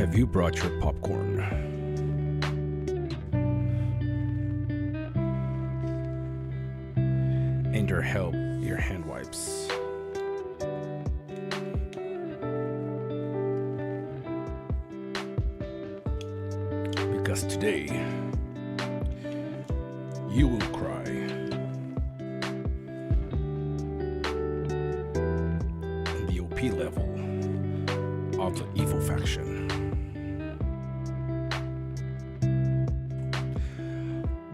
Have you brought your popcorn? And your hand wipes. Because today, you will cry. The OP level of the evil faction.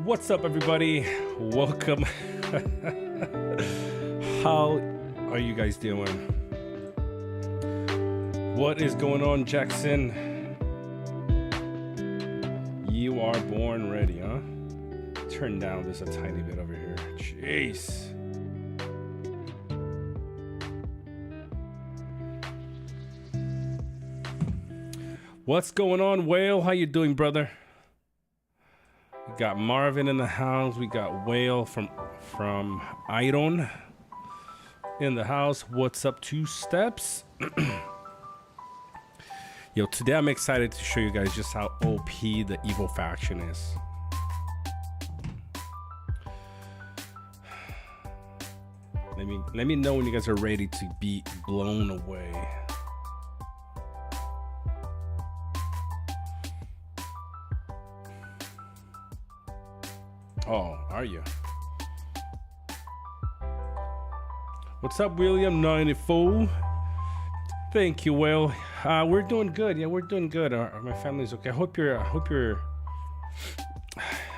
What's up, everybody? Welcome. How are you guys doing? What is going on, Jackson? You are born ready, huh? Turn down this a tiny bit over here. Jeez. What's going on, Whale? How you doing, brother? We got Marvin in the house. We got Whale from Iron in the house. What's up, Two Steps? Yo, today I'm excited to show you guys just how OP the evil faction is. Let me know when you guys are ready to be blown away. Oh, are you? What's up, William 94? Thank you, Will. We're doing good. Yeah, we're doing good. My family's okay. I hope you're.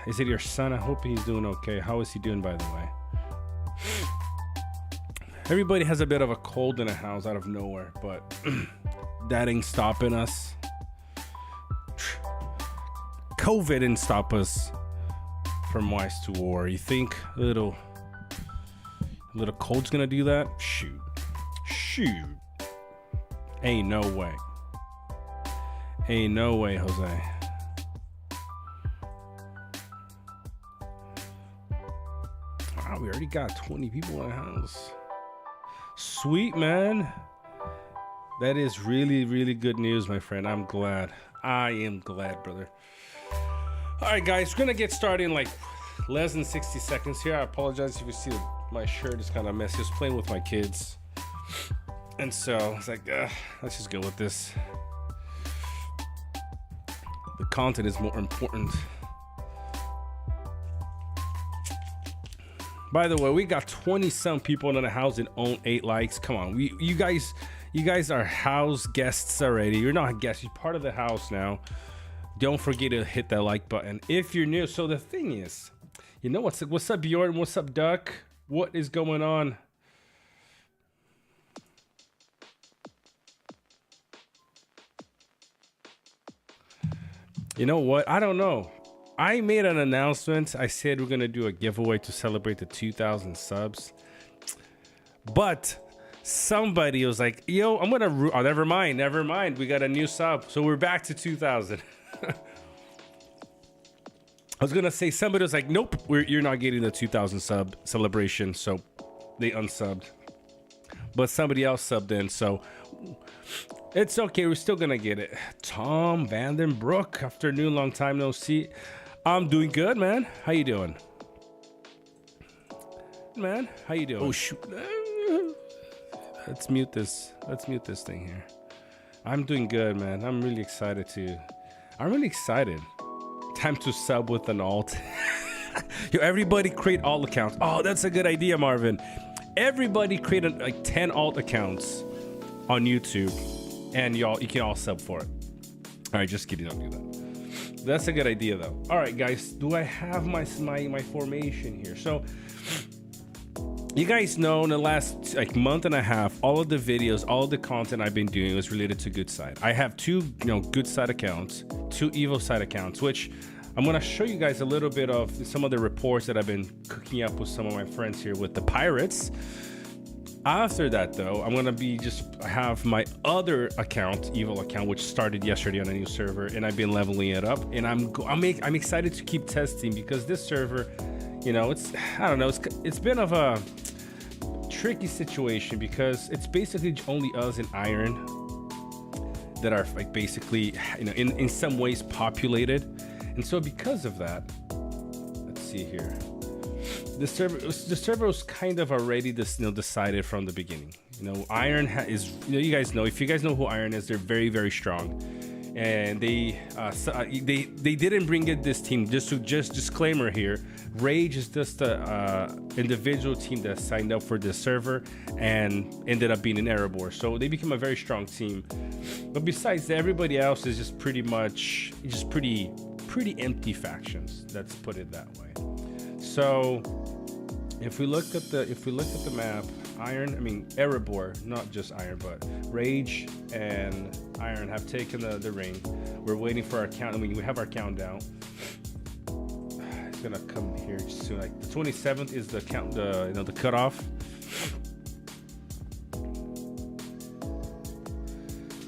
Is it your son? I hope he's doing okay. How is he doing, by the way? Everybody has a bit of a cold in the house out of nowhere, but that ain't stopping us. COVID didn't stop us from Wise to War. You think a little cold's gonna do that? Shoot. Ain't no way, Jose. Wow, we already got 20 people in the house. Sweet, man. That is really good news, my friend. I'm glad. I am glad, brother. All right, guys, we're gonna get started in like less than 60 seconds here. I apologize if you see my shirt is kind of messy. I was playing with my kids, and so it's like, let's just go with this. The content is more important. By the way, we got 20-some people in the house and own 8 likes. Come on, you guys are house guests already. You're not guests. You're part of the house now. Don't forget to hit that like button if you're new. So the thing is, you know what's up, Bjorn? What's up, Duck? What is going on? You know what? I don't know. I made an announcement. I said we're gonna do a giveaway to celebrate the 2,000 subs, but somebody was like, "Yo, I'm gonna." Oh, never mind. We got a new sub, so we're back to 2,000. I was gonna say somebody was like, "Nope, you're not getting the 2,000 sub celebration," so they unsubbed. But somebody else subbed in, so it's okay. We're still gonna get it. Tom Vandenbroek, afternoon, long time no see. I'm doing good, man. How you doing, man? How you doing? Oh shoot! Let's mute this. Thing here. I'm doing good, man. I'm really excited. Time to sub with an alt. Yo, everybody create alt accounts. Oh, that's a good idea, Marvin. Everybody create like 10 alt accounts on YouTube, and you can all sub for it. All right, just kidding. Don't do that. That's a good idea, though. All right, guys. Do I have my formation here? So you guys know in the last like month and a half, all of the videos, all of the content I've been doing was related to Good Side. I have 2, good side accounts, 2 evil side accounts, which I'm gonna show you guys a little bit of some of the reports that I've been cooking up with some of my friends here with the Pirates. After that, though, I'm gonna have my other account, evil account, which started yesterday on a new server, and I've been leveling it up, and I'm excited to keep testing because this server, it's been of a tricky situation because it's basically only us and Iron that are like basically, in some ways populated. And so because of that, let's see here. The server was kind of already decided from the beginning. Iron is, you guys know, if you guys know who Iron is, they're very, very strong. And they didn't bring in this team. Just disclaimer here, Rage is just a individual team that signed up for this server and ended up being an Erebor. So they became a very strong team. But besides that, everybody else is just pretty much pretty empty factions. Let's put it that way. So if we look at the map, Erebor, not just Iron, but Rage and Iron have taken the ring. We're waiting for our count. We have our countdown. It's gonna come here soon. Like the 27th is the count, the cutoff.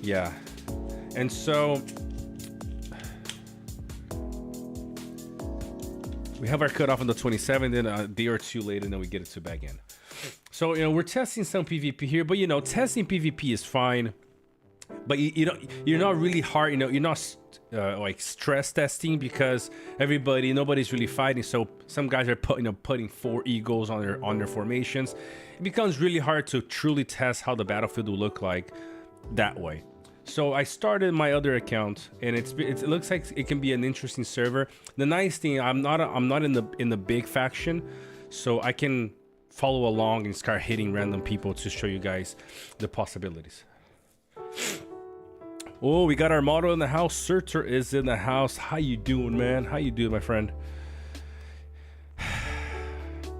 Yeah, and so we have our cutoff on the 27th, then a day or two later, and then we get it to back in. So, we're testing some PvP here, but, testing PvP is fine. But, you're not really hard, you're not, like, stress testing because nobody's really fighting. So, some guys are putting 4 eagles on their formations. It becomes really hard to truly test how the battlefield will look like that way. So I started my other account, and it looks like it can be an interesting server. The nice thing, I'm not in the big faction, so I can follow along and start hitting random people to show you guys the possibilities. Oh, we got our model in the house. Lotr is in the house. How you doing, man? How you doing, my friend?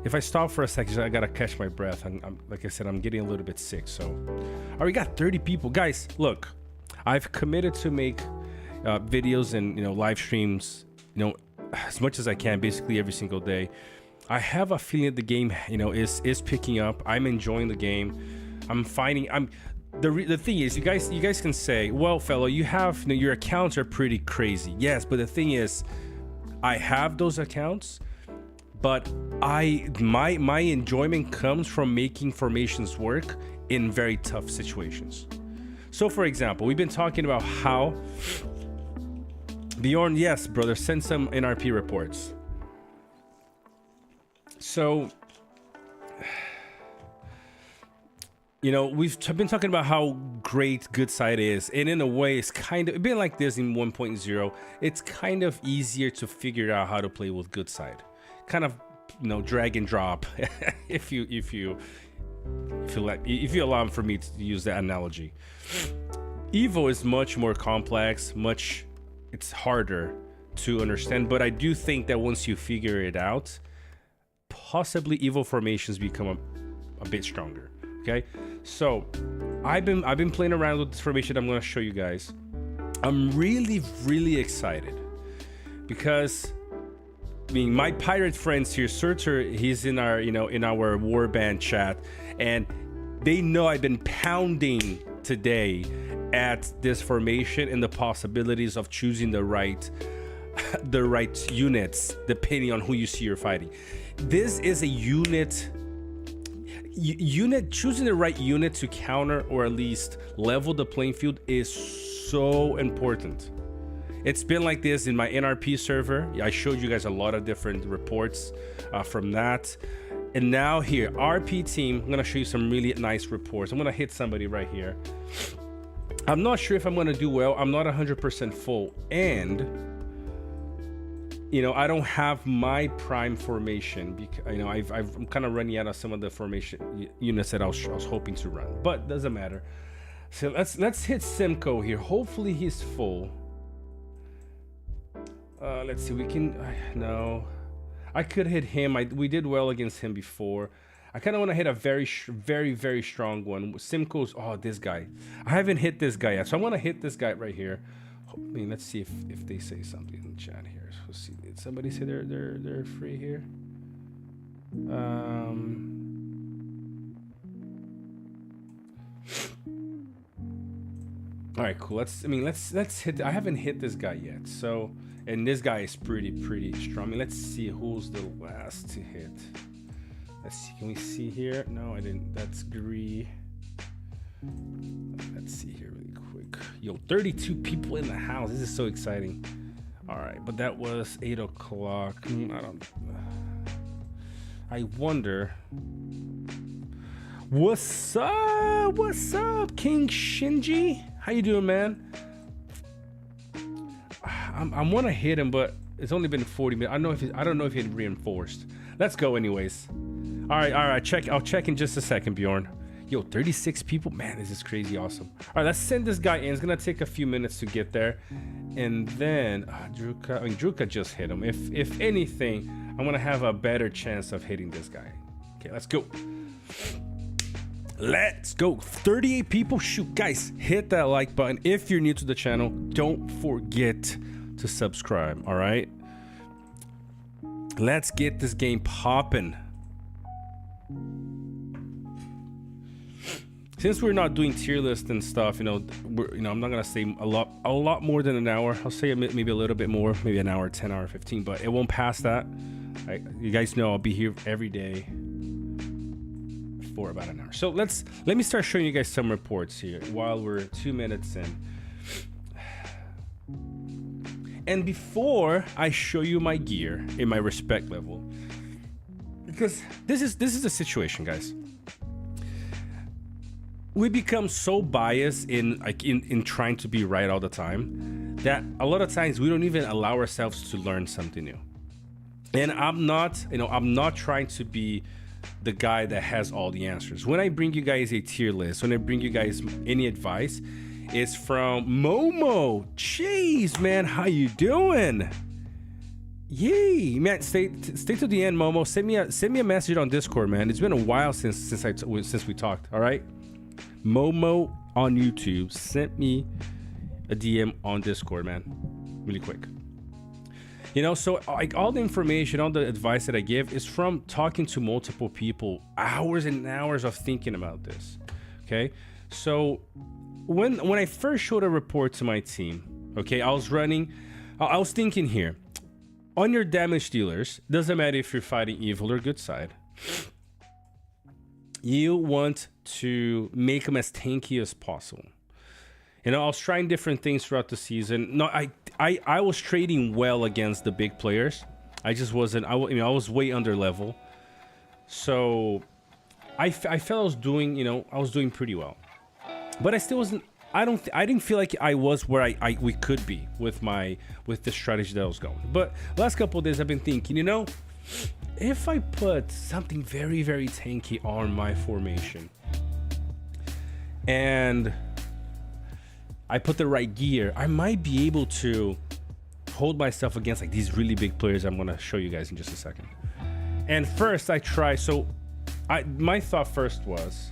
If I stop for a second, I gotta catch my breath. I'm like I said, I'm getting a little bit sick. So, all right, we got 30 people, guys. Look. I've committed to make videos and live streams as much as I can, basically every single day. I have a feeling that the game is picking up. I'm enjoying the game. I'm finding the thing is, you guys can say, well, fellow, you have your accounts are pretty crazy. Yes, but the thing is, I have those accounts, but my enjoyment comes from making formations work in very tough situations. So, for example, we've been talking about how Bjorn, yes, brother, send some NRP reports. So, we've been talking about how great good side is, and in a way, it's been like this in 1.0. It's kind of easier to figure out how to play with good side, kind of, drag and drop, if you allow for me to use that analogy. Evo is much more complex, it's harder to understand, but I do think that once you figure it out, possibly Evo formations become a bit stronger. Okay, so I've been playing around with this formation. I'm going to show you guys. I'm really excited because my pirate friends here, Lotr, he's in our in our warband chat, and they know I've been pounding today at this formation and the possibilities of choosing the right units depending on who you see you're fighting. This is a unit choosing the right unit to counter or at least level the playing field is so important. It's been like this in my NRP server. I showed you guys a lot of different reports from that. And now here, RP team, I'm gonna show you some really nice reports. I'm gonna hit somebody right here. I'm not sure if I'm gonna do well. I'm not 100% full, and I don't have my prime formation because I'm kind of running out of some of the formation units that I was hoping to run, but doesn't matter. So let's hit Simcoe here. Hopefully he's full. Let's see. We can no. I could hit him. We did well against him before. I kind of want to hit a very strong one. Simcoe's, this guy. I haven't hit this guy yet, so I want to hit this guy right here. Let's see if they say something in the chat here. Let's see. Did somebody say they're free here? All right, cool. Let's hit. I haven't hit this guy yet, so. And this guy is pretty strong. Let's see who's the last to hit. Let's see. Can we see here? No, I didn't. That's Gree. Let's see here really quick. Yo, 32 people in the house. This is so exciting. All right, but that was 8 o'clock. I wonder. What's up? What's up, King Shinji? How you doing, man? I want to hit him, but it's only been 40 minutes. I don't know if he had reinforced. Let's go, anyways. All right. I'll check in just a second, Bjorn. Yo, 36 people. Man, this is crazy awesome. All right, let's send this guy in. It's gonna take a few minutes to get there, and then Druka just hit him. If anything, I'm gonna have a better chance of hitting this guy. Okay, let's go. Let's go. 38 people. Shoot, guys, hit that like button. If you're new to the channel, don't forget to subscribe. All right, let's get this game popping. Since we're not doing tier list and stuff, I'm not gonna say a lot more than an hour. I'll say maybe a little bit more, maybe an hour, 10 hour, 15, but it won't pass that. You guys know I'll be here every day for about an hour. So let me start showing you guys some reports here while we're 2 minutes in. And before I show you my gear in my respect level, because this is the situation, guys. We become so biased in trying to be right all the time that a lot of times we don't even allow ourselves to learn something new. And I'm not trying to be the guy that has all the answers. When I bring you guys a tier list, when I bring you guys any advice, it's from Momo. Jeez, man, how you doing? Yay, man! Stay to the end, Momo. Send me a message on Discord, man. It's been a while since we talked. All right. Momo on YouTube sent me a DM on Discord, man, really quick. So like all the information, all the advice that I give is from talking to multiple people, hours and hours of thinking about this. Okay, so when I first showed a report to my team, okay, I was thinking here, on your damage dealers, doesn't matter if you're fighting evil or good side, you want to make them as tanky as possible. I was trying different things throughout the season. No, I was trading well against the big players. I just wasn't. I was way under level, so I felt I was doing pretty well, but I still wasn't. I didn't feel like I was where we could be with the strategy that I was going. But last couple of days I've been thinking, if I put something very, very tanky on my formation and I put the right gear, I might be able to hold myself against like these really big players I'm going to show you guys in just a second. And first I try, my thought first was,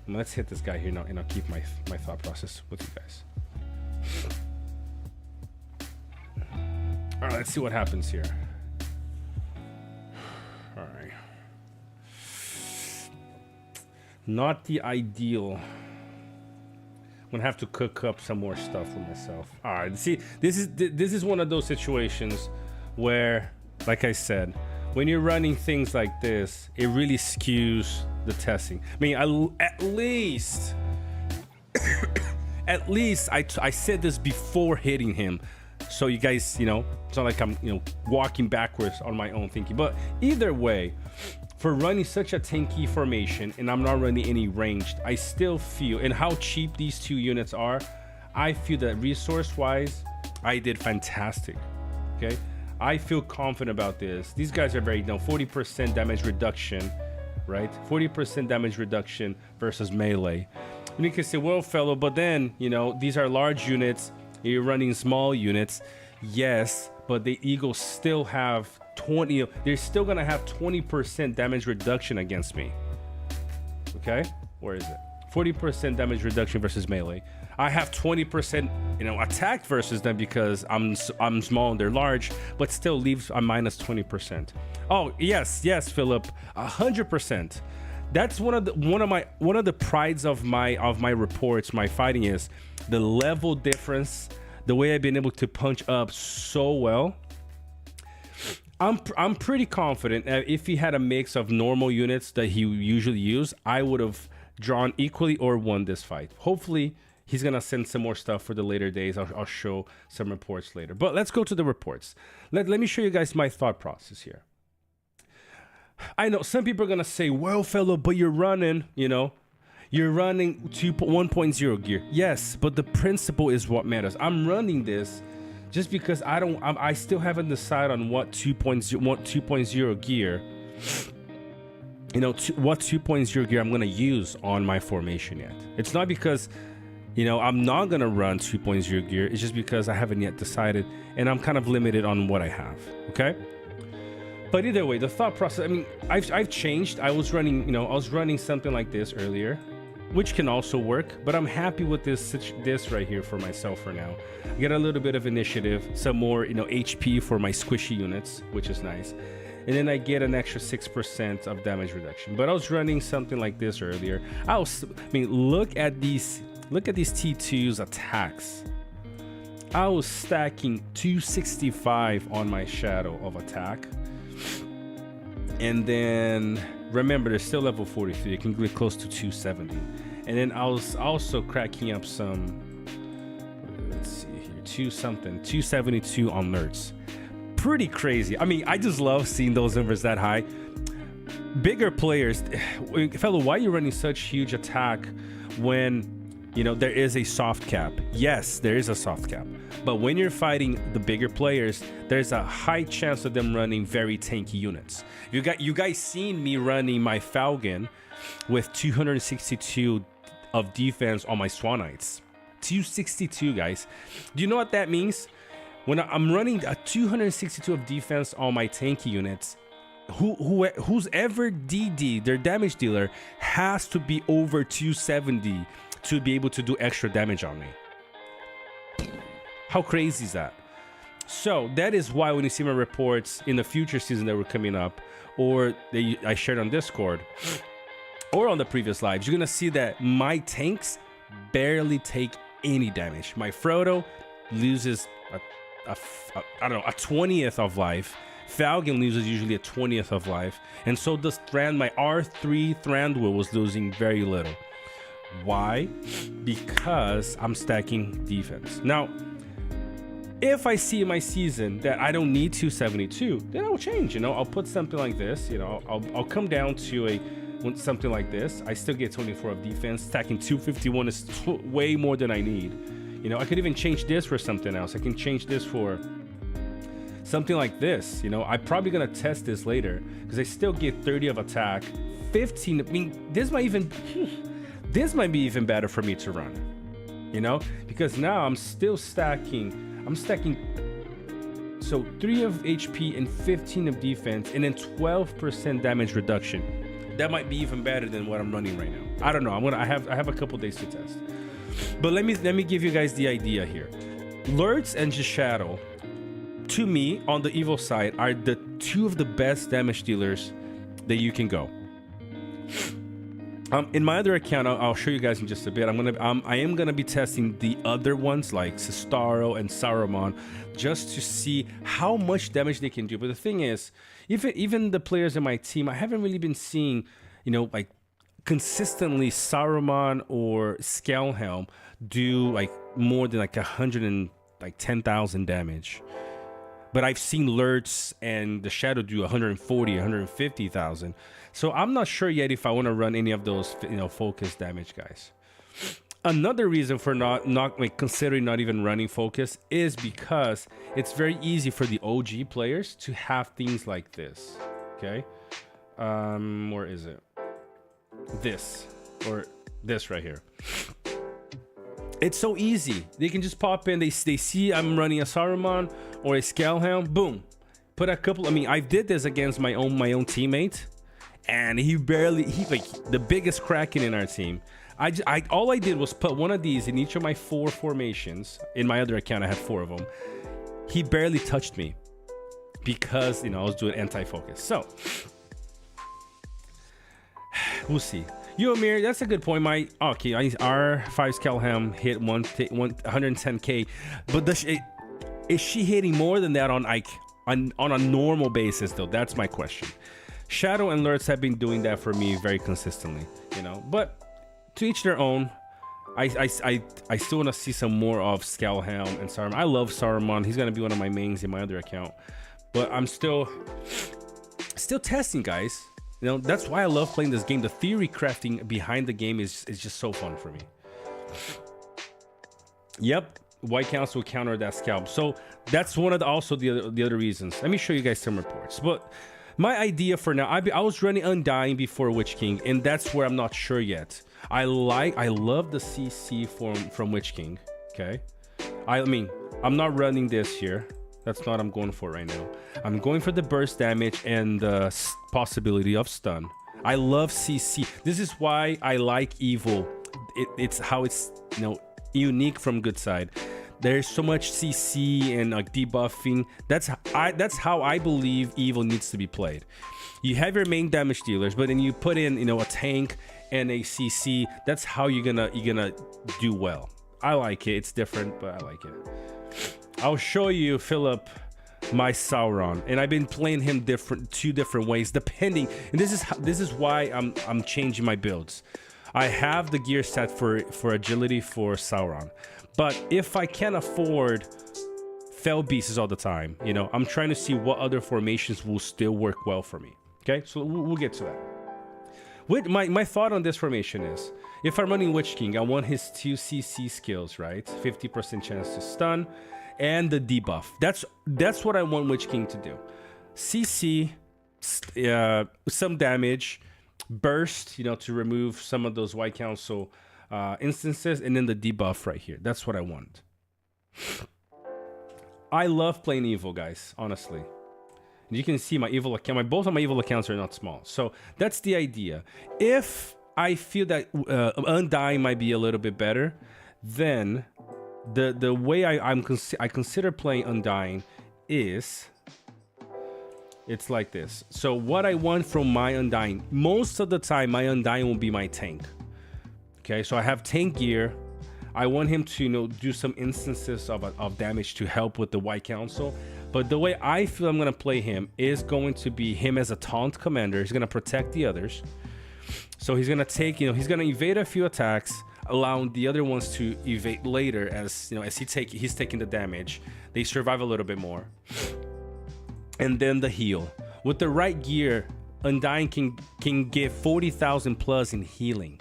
let's hit this guy here now and I'll keep my thought process with you guys. All right, let's see what happens here. All right. Not the ideal. I'm gonna have to cook up some more stuff for myself. All right, see, this is one of those situations where, like I said, when you're running things like this, it really skews the testing. I mean, at least I said this before hitting him, so you guys, it's not like I'm, walking backwards on my own thinking. But either way, for running such a tanky formation, and I'm not running any ranged, I still feel, and how cheap these two units are, I feel that resource-wise, I did fantastic. Okay, I feel confident about this. These guys are very, 40% damage reduction, right? 40% damage reduction versus melee. And you can say, well, fellow, but then, these are large units. You're running small units. Yes, but the Eagles still have 20. They're still going to have 20% damage reduction against me. Okay? Where is it? 40% damage reduction versus melee. I have 20%, attack versus them because I'm small and they're large, but still leaves a minus 20%. Oh, yes, Philip, 100%. That's one of the prides of my reports, my fighting, is the level difference, the way I've been able to punch up so well. I'm pretty confident that if he had a mix of normal units that he usually use, I would have drawn equally or won this fight. Hopefully He's gonna send some more stuff for the later days. I'll show some reports later. But let's go to the reports. Let me show you guys my thought process here. I know some people are gonna say, well, fellow, but you're running, you're running 1.0 gear. Yes, but the principle is what matters. I'm running this just because I still haven't decided on what 2.0 gear, what 2.0 gear I'm gonna use on my formation yet. It's not because I'm not gonna run 2.0 gear. It's just because I haven't yet decided, and I'm kind of limited on what I have. Okay. But either way, the thought process. I mean, I've changed. I was running something like this earlier, which can also work. But I'm happy with this right here for myself for now. I get a little bit of initiative, some more HP for my squishy units, which is nice. And then I get an extra 6% of damage reduction. But I was running something like this earlier. Look at these T2's attacks. I was stacking 265 on my shadow of attack. And then remember, they're still level 43. It can get close to 270. And then I was also cracking up some, let's see here, 272 on alerts. Pretty crazy. I mean, I just love seeing those numbers that high. Bigger players, fellow, why are you running such huge attack when there is a soft cap? Yes, there is a soft cap. But when you're fighting the bigger players, there's a high chance of them running very tanky units. You guys seen me running my Falcon with 262 of defense on my Swanites. 262, guys. Do you know what that means? When I'm running a 262 of defense on my tanky units, who's ever DD, their damage dealer, has to be over 270 to be able to do extra damage on me. How crazy is that? So that is why when you see my reports in the future season that were coming up, or I shared on Discord, or on the previous lives, you're gonna see that my tanks barely take any damage. My Frodo loses a 20th of life. Falcon loses usually a 20th of life, and so does Thran. My R3 Thranduil was losing very little. Why? Because I'm stacking defense. Now, if I see in my season that I don't need 272, then I'll change. I'll put something like this. I'll come down to something like this. I still get 24 of defense. Stacking 251 is way more than I need. I could even change this for something else. I can change this for something like this. I'm probably gonna test this later because I still get 30 of attack, 15. I mean, this might be even better for me to run. Because now I'm still stacking. I'm stacking, so 3 of HP and 15 of defense, and then 12% damage reduction. That might be even better than what I'm running right now. I don't know. I have a couple days to test. But let me give you guys the idea here. Lurtz and Shadow, to me, on the evil side, are the two of the best damage dealers that you can go. In my other account, I'll show you guys in just a bit. I am gonna be testing the other ones like Sistaro and Saruman, just to see how much damage they can do. But the thing is, even the players in my team, I haven't really been seeing, like consistently Saruman or Scalehelm do like more than like 110,000 damage. But I've seen Lurtz and the Shadow do 140, 150,000. So I'm not sure yet if I want to run any of those, focus damage guys. Another reason for not considering not even running focus is because it's very easy for the OG players to have things like this. Okay, where is it? This or this right here. It's so easy. They can just pop in. They see I'm running a Saruman or a Scalehelm. Boom. Put a couple. I mean, I did this against my own teammate, and he like the biggest Kraken in our team. All I did was put one of these in each of my 4 formations. In my other account, I had 4 of them. He barely touched me because I was doing anti-focus. So we'll see. Amir, that's a good point. Our R5 Scalehelm hit 110k, but is she hitting more than that on a normal basis though? That's my question. Shadow and Lurtz have been doing that for me very consistently, But to each their own. I still want to see some more of Scalhelm and Saruman. I love Saruman. He's gonna be one of my mains in my other account, but I'm still testing, guys. You know, that's why I love playing this game. The theory crafting behind the game is just so fun for me. Yep, White Council counter that scalp. So that's one of the other reasons. Let me show you guys some reports. But my idea for now, I was running Undying before Witch King, and that's where I'm not sure yet. I love the CC from Witch King. Okay, I mean, I'm not running this here. That's not what I'm going for right now. I'm going for the burst damage and the possibility of stun. I love CC. This is why I like Evil. It's how it's, you know, unique from good side. There's so much CC and like debuffing. That's how I believe Evil needs to be played. You have your main damage dealers, but then you put in, you know, a tank and a CC. That's how you're gonna do well. I like it. It's different, but I like it. I'll show you, Philip, my Sauron, and I've been playing him two different ways depending. And this is why I'm changing my builds. I have the gear set for agility for Sauron, but if I can't afford Fell Beasts all the time, you know, I'm trying to see what other formations will still work well for me. Okay, so we'll get to that. My thought on this formation is, if I'm running Witch King, I want his 2 CC skills, right? 50% chance to stun, and the debuff. That's what I want Witch King to do. CC, some damage, burst, you know, to remove some of those White Council instances, and then the debuff right here. That's what I want. I love playing Evil, guys, honestly. You can see my Evil account. Both of my Evil accounts are not small. So that's the idea. If I feel that Undying might be a little bit better, then the way I consider playing Undying is, it's like this. So what I want from my Undying, most of the time my Undying will be my tank. Okay, so I have tank gear. I want him to, you know, do some instances of damage to help with the White Council. But the way I feel I'm going to play him is going to be him as a taunt commander. He's going to protect the others. So he's going to take, you know, he's going to evade a few attacks, allowing the other ones to evade later as, you know, as he's taking the damage. They survive a little bit more. And then the heal. With the right gear, Undying can give 40,000 plus in healing.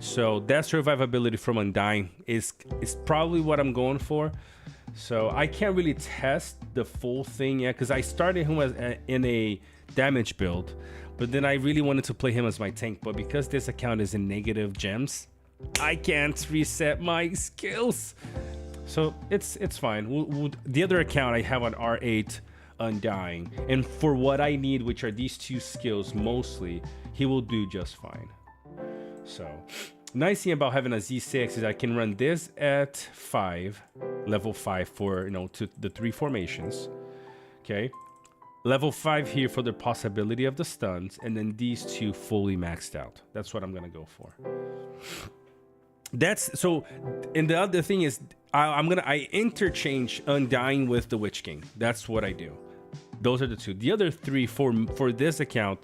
So that survivability from Undying is probably what I'm going for. So I can't really test the full thing yet, because I started him in a damage build, but then I really wanted to play him as my tank. But because this account is in negative gems, I can't reset my skills. So it's fine. The other account I have on R8 Undying, and for what I need, which are these 2 skills mostly, he will do just fine. So nice thing about having a Z6 is I can run this at 5, level 5 for, you know, to the 3 formations. Okay, level 5 here for the possibility of the stuns, and then these 2 fully maxed out. That's what I'm gonna go for. That's so. And the other thing is, I interchange Undying with the Witch King. That's what I do. Those are the 2. The other 3 for this account,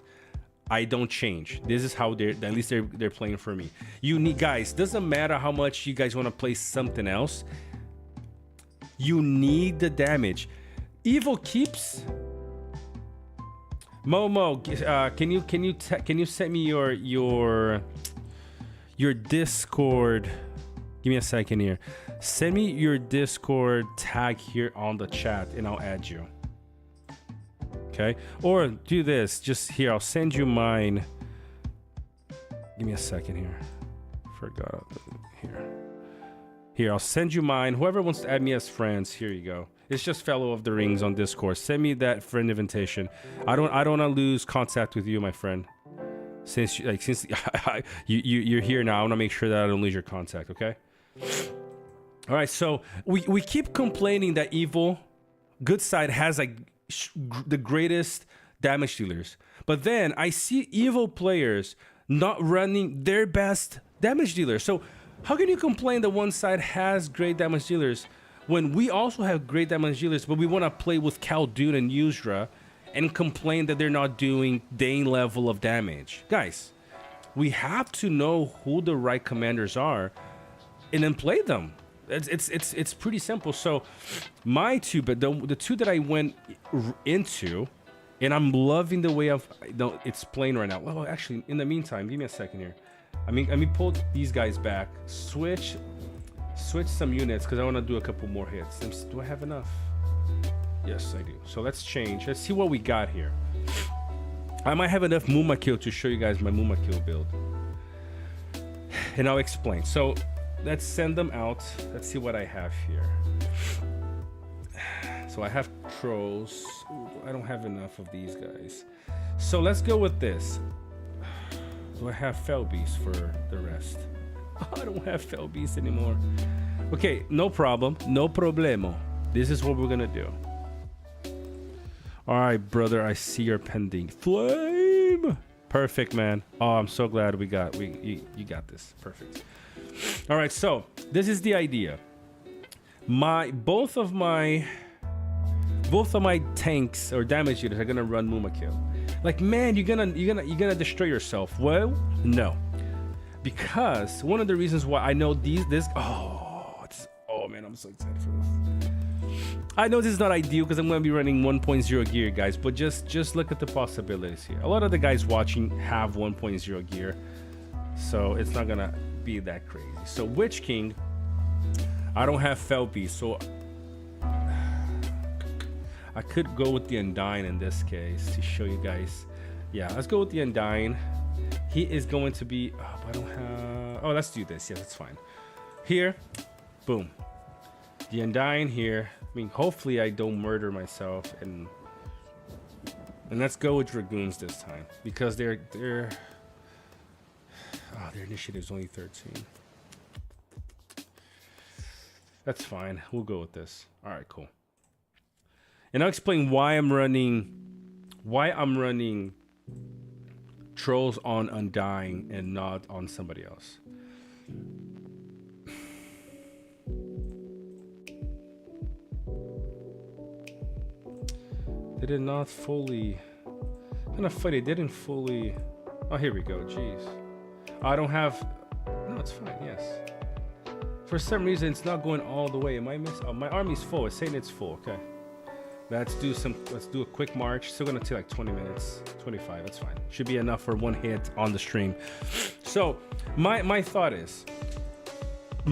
I don't change. This is how at least they're playing for me. You need, guys, doesn't matter how much you guys want to play something else. You need the damage. Evil keeps. Momo, can you send me your Discord? Give me a second here. Send me your Discord tag here on the chat, and I'll add you. Okay, or do this, just here, I'll send you mine. Give me a second here. Forgot here, I'll send you mine. Whoever wants to add me as friends, here you go. It's just Fellow of the Rings on Discord. Send me that friend invitation. I don't want to lose contact with you, my friend. Since you're here now, I want to make sure that I don't lose your contact. Okay. All right, so we keep complaining that Evil good side has like the greatest damage dealers, but then I see Evil players not running their best damage dealers. So how can you complain that one side has great damage dealers when we also have great damage dealers, but we want to play with Khaldun and Yuzra and complain that they're not doing Dane level of damage? Guys, we have to know who the right commanders are and then play them. It's pretty simple. So my two, but the two that I went into, and I'm loving the way it's playing right now. Well, actually, in the meantime, give me a second here. I mean, pull these guys back, switch some units because I want to do a couple more hits. Do I have enough? Yes, I do. So let's change. Let's see what we got here. I might have enough Muma Kill to show you guys my Muma Kill build, and I'll explain. So let's send them out. Let's see what I have here. So I have trolls. Ooh, I don't have enough of these guys. So let's go with this. Do I have Fell Beast for the rest? I don't have Fell Beast anymore. Okay, no problem. No problemo. This is what we're gonna do. All right, brother, I see your pending flame. Perfect, man. Oh, I'm so glad you got this. Perfect. All right, so this is the idea. Both of my tanks or damage units are gonna run Muma Kill. Like, man, you're gonna destroy yourself. Well, no, because one of the reasons why I know oh man, I'm so excited for this. I know this is not ideal because I'm going to be running 1.0 gear, guys, but just look at the possibilities here. A lot of the guys watching have 1.0 gear, so it's not going to be that crazy. So Witch King, I don't have Fell Beast, so I could go with the Undying in this case to show you guys. Yeah, let's go with the Undying. He is going to be, I don't have, let's do this. Yeah, that's fine. Here, boom. The Undying here. I mean, hopefully I don't murder myself, and let's go with Dragoons this time because their initiative is only 13. That's fine. We'll go with this. All right, cool. And I'll explain why I'm running trolls on Undying and not on somebody else. They did not fully. Kind of funny. They didn't fully. Oh, here we go. Jeez. I don't have. No, it's fine. Yes. For some reason, it's not going all the way. Am I miss? Oh, my army's full. It's saying it's full. Okay. Let's do a quick march. Still gonna take like 20 minutes. 25. That's fine. Should be enough for one hit on the stream. So my thought is,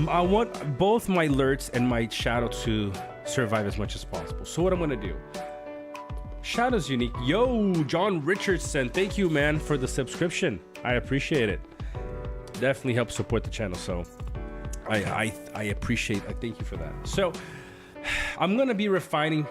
I want both my alerts and my shadow to survive as much as possible. So what I'm gonna do. Shadow's unique. Yo, John Richardson, thank you, man, for the subscription. I appreciate it. Definitely helps support the channel, so I appreciate. I thank you for that. So I'm gonna be refining,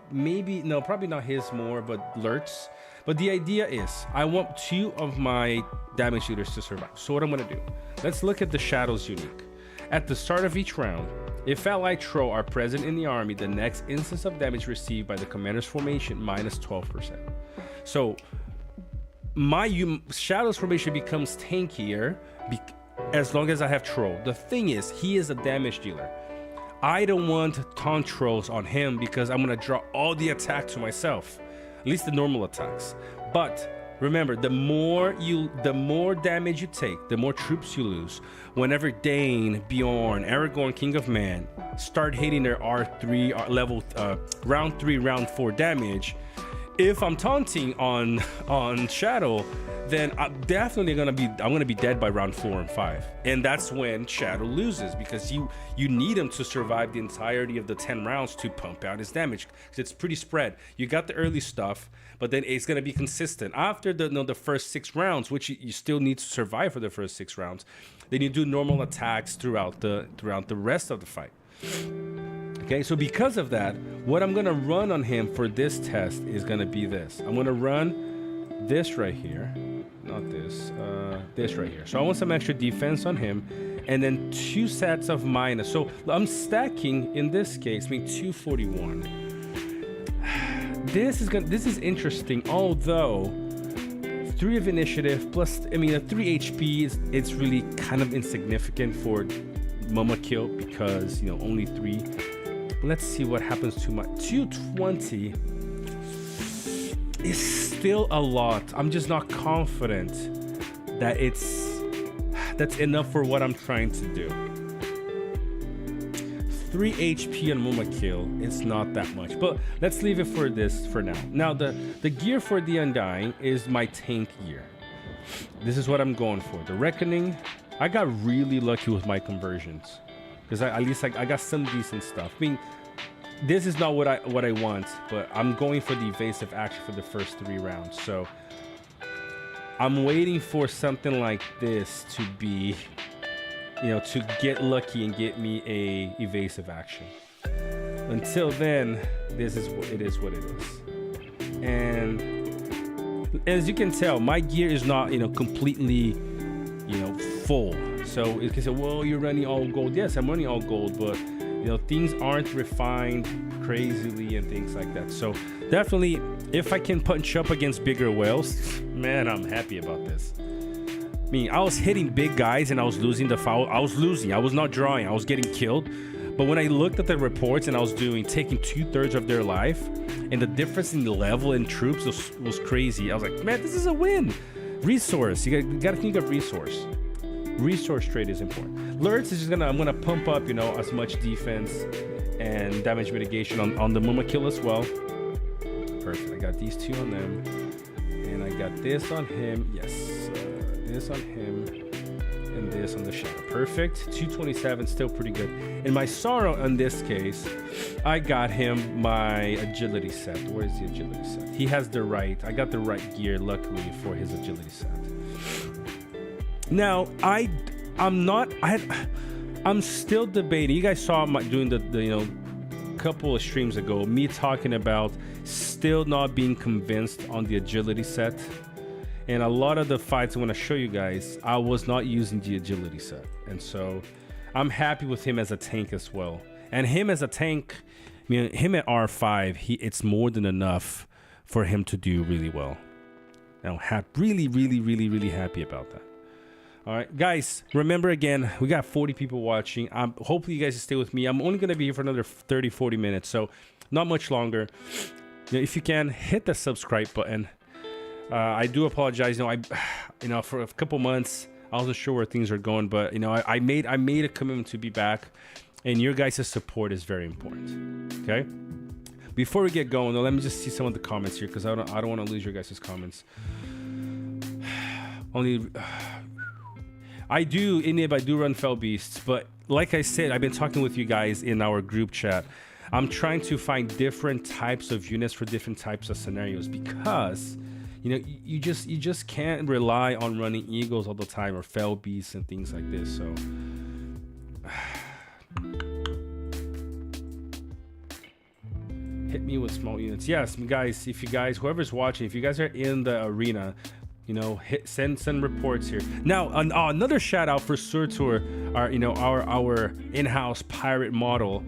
probably not his more, but Lurt's. But the idea is I want two of my damage leaders to survive. So what I'm gonna do? Let's look at the Shadow's unique. At the start of each round, if allied troll are present in the army, the next instance of damage received by the commander's formation minus 12%. So my Shadow's formation becomes tankier as long as I have troll. The thing is, he is a damage dealer. I don't want taunt trolls on him because I'm gonna draw all the attack to myself, at least the normal attacks. But remember, the more damage you take, the more troops you lose. Whenever Dane, Bjorn, Aragorn, King of Man start hitting their R3 level round 3, round 4 damage, if I'm taunting on Shadow, then I'm definitely gonna be dead by round 4 and 5, and that's when Shadow loses because you need him to survive the entirety of the 10 rounds to pump out his damage because it's pretty spread. You got the early stuff, but then it's gonna be consistent after the first 6 rounds, which you still need to survive for the first 6 rounds. Then you do normal attacks throughout the rest of the fight. Okay, so because of that, what I'm gonna run on him for this test is gonna be this. I'm gonna run this right here, not this, this right here. So I want some extra defense on him, and then 2 sets of minus. So I'm stacking in this case, 241. This is interesting, although 3 of initiative plus, a 3 HP it's really kind of insignificant for Muma Kill because only 3. Let's see what happens to my 220 is still a lot. I'm just not confident that that's enough for what I'm trying to do. 3 HP on Muma kill. It's not that much, but let's leave it for this for now. Now the gear for the Undying is my tank gear. This is what I'm going for. The Reckoning. I got really lucky with my conversions because at least I got some decent stuff. I mean, this is not what I want, but I'm going for the evasive action for the first 3 rounds. So I'm waiting for something like this to be, you know, to get lucky and get me a evasive action. Until then, this is what it is. And as you can tell, my gear is not, you know, completely, you know, full. So you can say, well, you're running all gold. Yes, I'm running all gold, but you know, things aren't refined crazily and things like that. So definitely, if I can punch up against bigger whales, man, I'm happy about this. I mean, I was hitting big guys and I was losing the foul. I was losing. I was not drawing. I was getting killed. But when I looked at the reports and I was taking 2/3 of their life, and the difference in the level and troops was crazy. I was like, man, this is a win. Resource. You gotta think of resource. Resource trade is important. Lurts is just I'm gonna pump up, you know, as much defense and damage mitigation on the Muma kill as well. Perfect. I got these 2 on them, and I got this on him. Yes, this on him, and this on the Shadow. Perfect. 227, still pretty good. In my Sorrow, in this case, I got him my agility set. Where is the agility set? He has the right. I got the right gear, luckily, for his agility set. Now, I'm still debating. You guys saw doing the you know, couple of streams ago, me talking about still not being convinced on the agility set. And a lot of the fights I want to show you guys, I was not using the agility set. And so I'm happy with him as a tank as well. And him as a tank, I mean, him at R5, it's more than enough for him to do really well. Now, really happy about that. All right, guys, remember again, we got 40 people watching. Hopefully you guys stay with me. I'm only going to be here for another 30-40 minutes, so not much longer. You know, if you can, hit the subscribe button. I do apologize. You know, for a couple months, I wasn't sure where things are going, but you know, I made a commitment to be back, and your guys' support is very important. Okay. Before we get going, though, let me just see some of the comments here because I don't want to lose your guys' comments. I do run Fell Beasts, but like I said, I've been talking with you guys in our group chat. I'm trying to find different types of units for different types of scenarios because, you know, you just can't rely on running Eagles all the time or Fell Beasts and things like this. So hit me with small units. Yes, guys, whoever's watching, if you guys are in the arena, you know, send reports here. Now, another shout out for Surtur, our in-house pirate model.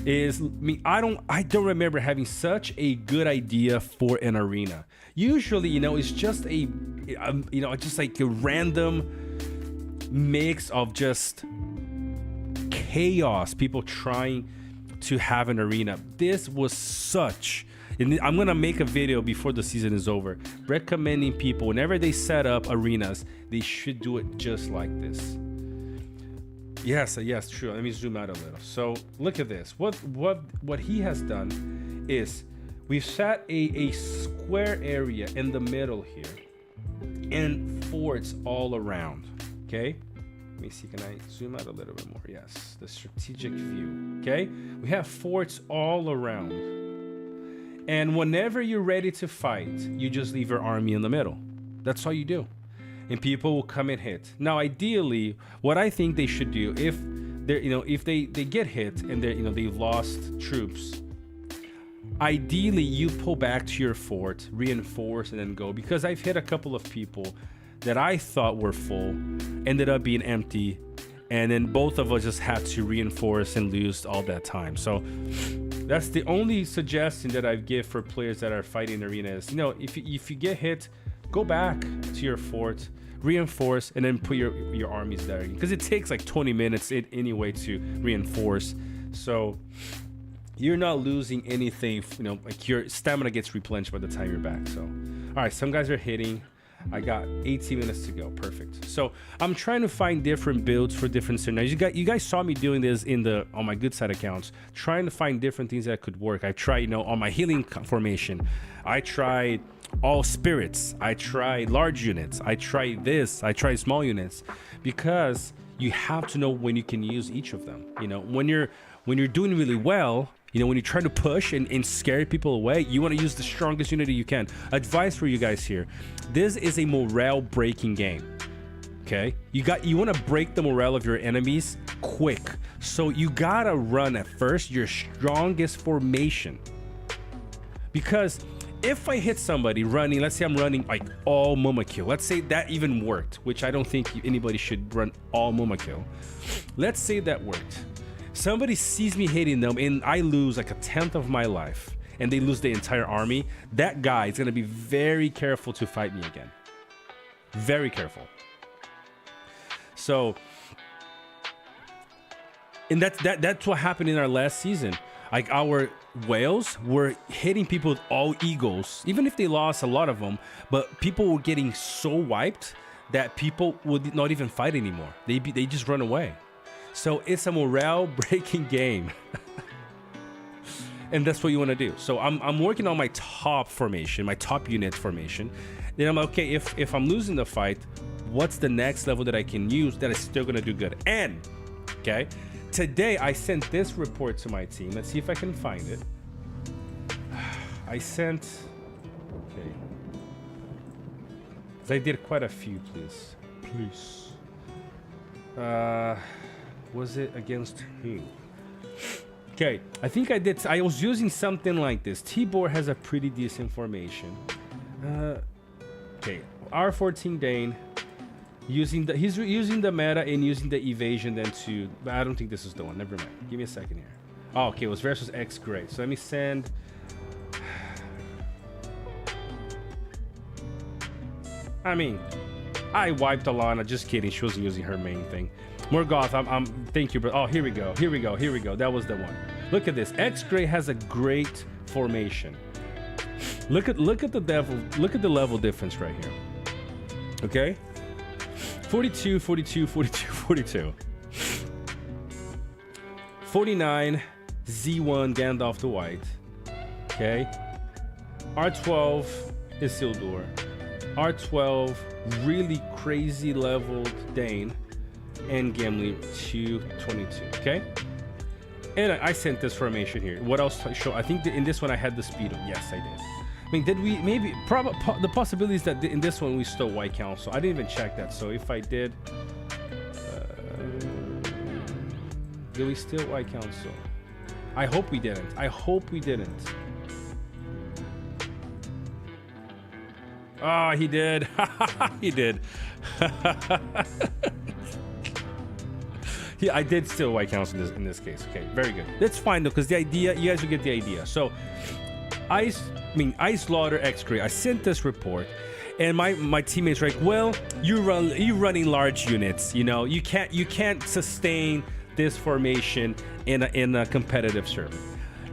I don't remember having such a good idea for an arena. Usually, you know, it's just just like a random mix of just chaos. People trying to have an arena. This was such. And I'm gonna make a video before the season is over recommending people whenever they set up arenas, they should do it just like this. Yes, true. Let me zoom out a little. So look at this. What he has done is we've set a square area in the middle here and forts all around. Okay. Let me see. Can I zoom out a little bit more? Yes. The strategic view. Okay. We have forts all around. And whenever you're ready to fight, you just leave your army in the middle. That's all you do. And people will come and hit. Now, ideally, what I think they should do, if they get hit and they've lost troops, ideally you pull back to your fort, reinforce, and then go. Because I've hit a couple of people that I thought were full, ended up being empty, and then both of us just had to reinforce and lose all that time. So that's the only suggestion that I give for players that are fighting arenas. You know, if you get hit, go back to your fort, reinforce, and then put your armies there. Because it takes like 20 minutes anyway to reinforce. So you're not losing anything, you know, like your stamina gets replenished by the time you're back. So, all right, some guys are hitting. I got 18 minutes to go. Perfect. So I'm trying to find different builds for different scenarios. You guys saw me doing this on my good side accounts, trying to find different things that could work. I tried, on my healing formation, I tried all spirits. I tried large units. I tried this. I tried small units, because you have to know when you can use each of them. When you're doing really well, when you try to push and scare people away, you want to use the strongest unity you can. Advice for you guys here. This is a morale breaking game. Okay? You want to break the morale of your enemies quick. So you gotta run at first your strongest formation. Because if I hit somebody running, let's say I'm running like all Momokill. Let's say that even worked, which I don't think anybody should run all Momokill. Let's say that worked. Somebody sees me hitting them and I lose like 1/10 of my life, and they lose the entire army. That guy is going to be very careful to fight me again. Very careful. So, and that's what happened in our last season. Like, our whales were hitting people with all eagles, even if they lost a lot of them, but people were getting so wiped that people would not even fight anymore. They just run away. So it's a morale breaking game. And that's what you want to do. So I'm working on my top formation, my top unit formation. Then I'm like, okay, if I'm losing the fight, what's the next level that I can use that is still going to do good? And, okay, today I sent this report to my team. Let's see if I can find it. I sent, okay. I did quite a few, please. Was it against who? Okay, I think I was using something like this. Tibor has a pretty decent formation. Okay, R14 Dane. He's using the meta and using the evasion then to, but I don't think this is the one. Never mind. Give me a second here. Oh, okay, it was versus X Gray. So let me send. I mean, I wiped Alana. Just kidding. She wasn't using her main thing. Morgoth, thank you, bro. Oh, here we go. That was the one. Look at this. X Gray has a great formation. Look at the level difference right here. Okay? 42, 42, 42, 42. 49, Z1, Gandalf the White. Okay? R12 is Isildur. R12, really crazy leveled Dane. And Gimli 222. Okay? And I sent this formation here. What else to show? I think in this one I had the speed. Yes, I did. I mean, did we maybe the possibility is that in this one we stole White Council. I didn't even check that. So if I did we steal White Council? I hope we didn't. Oh, he did. He did. Yeah, I did steal White Council in this case. Okay, very good. That's fine though, because the idea, you guys will get the idea. So, Ice Lotr X Gray. I sent this report, and my teammates were like, "Well, you're running large units. You can't sustain this formation in a competitive server."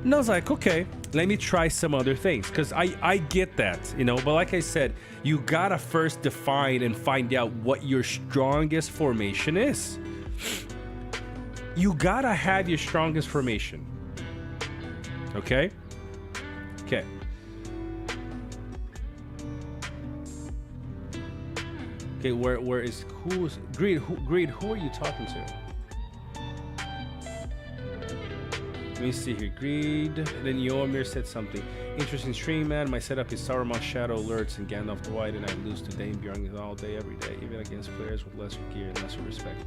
And I was like, okay, let me try some other things, because I get that, but like I said, you gotta first define and find out what your strongest formation is. You gotta have your strongest formation. Okay? Okay. Okay, where is who's Greed? Who are you talking to? Let me see here. Greed. Then Yoamir said something. Interesting stream, man. My setup is Saruman Shadow alerts and Gandalf the White, and I lose to Dane Bjorn all day, every day, even against players with lesser gear and lesser respect.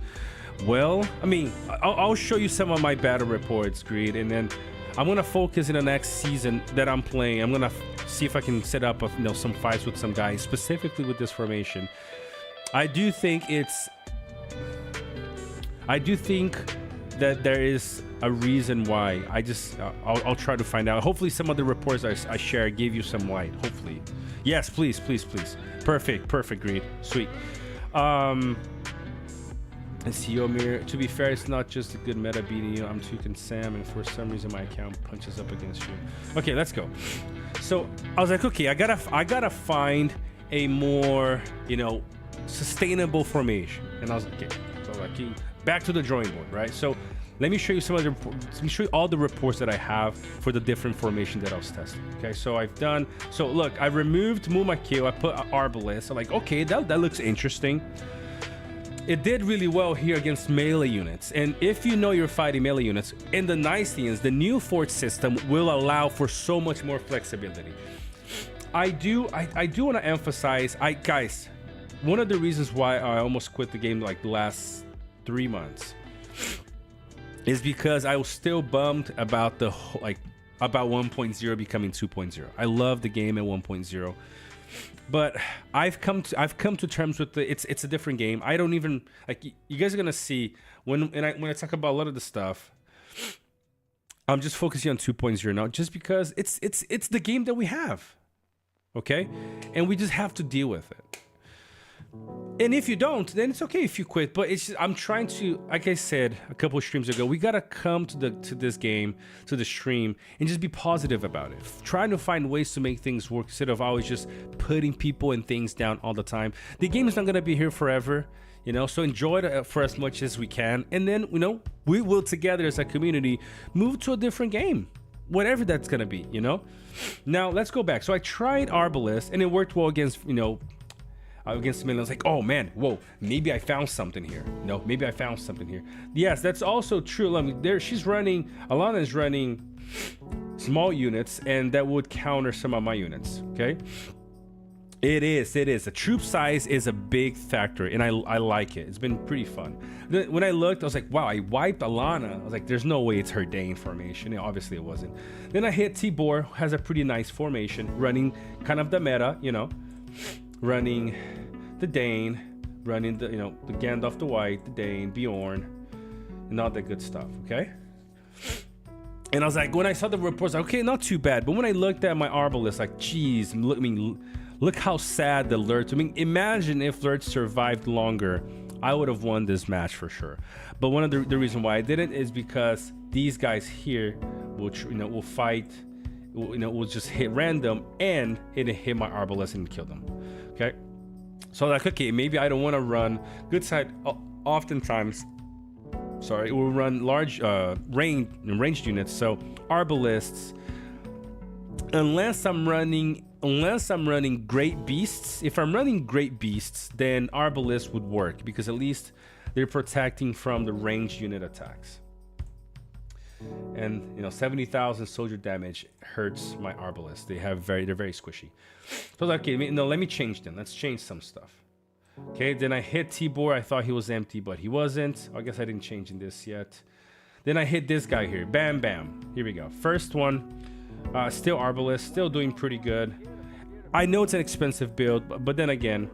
Well, I mean, I'll show you some of my battle reports, Greed, and then I'm gonna focus in the next season that I'm playing. I'm gonna see if I can set up some fights with some guys specifically with this formation. I do think that there is a reason why. I'll try to find out. Hopefully some of the reports I share give you some light. Hopefully. Yes, please. Perfect, Greed. Sweet. And see, Omir, to be fair, it's not just a good meta beating you. I'm tweaking Sam, and for some reason my account punches up against you. Okay, let's go. So I was like, okay, I gotta find a more, you know, sustainable formation. And I was like, okay, so like back to the drawing board, right? So let me show you some of the let me show you all the reports that I have for the different formation that I was testing. Okay, so I've done, so look, I removed Mumakil, I put Arbalest. I'm like, okay, that looks interesting. It did really well here against melee units. And if you know you're fighting melee units, and the nice thing is the new fort system will allow for so much more flexibility. I do want to emphasize, guys, one of the reasons why I almost quit the game like the last 3 months is because I was still bummed about the about 1.0 becoming 2.0. I love the game at 1.0, but I've come to terms with it's a different game. I don't even like, you guys are gonna see when I talk about a lot of the stuff. I'm just focusing on 2.0 now, just because it's the game that we have, okay, and we just have to deal with it. And if you don't, then it's okay if you quit. But it's just, I'm trying to, like I said a couple of streams ago, we gotta come to this game, to the stream, and just be positive about it. Trying to find ways to make things work instead of always just putting people and things down all the time. The game is not gonna be here forever, you know. So enjoy it for as much as we can, and then, you know, we will together as a community move to a different game, whatever that's gonna be, you know. Now let's go back. So I tried Arbalest, and it worked well against, you know, against me. I was like, oh man, whoa, maybe I found something here. No, maybe I found something here. Yes, that's also true. I mean, Alana is running small units, and that would counter some of my units, okay? It is. The troop size is a big factor, and I like it. It's been pretty fun. Then when I looked, I was like, wow, I wiped Alana. I was like, there's no way it's her Dane formation. And obviously it wasn't. Then I hit Tibor, who has a pretty nice formation, running kind of the meta, you know, running the Dane, running the, you know, the Gandalf the White, the Dane, Bjorn, and all that good stuff, okay? And I was like, when I saw the reports, like, okay, not too bad. But when I looked at my Arbalest, like, geez, look how sad the Lurtz. I mean, imagine if Lurtz survived longer, I would have won this match for sure. But one of the reason why I didn't is because these guys here will fight, will just hit random, and it hit my Arbalest and kill them. Okay, so like, okay, maybe I don't want to run good side. Oftentimes, sorry, we'll run large ranged units. So Arbalests, unless I'm running great beasts. If I'm running great beasts, then Arbalest would work, because at least they're protecting from the ranged unit attacks. And, you know, 70,000 soldier damage hurts my Arbalest. They're very squishy. So okay, no, let me change them. Let's change some stuff. Okay, then I hit Tibor. I thought he was empty, but he wasn't. I guess I didn't change in this yet. Then I hit this guy here. Bam, bam. Here we go. First one. Still Arbalest. Still doing pretty good. I know it's an expensive build, but then again,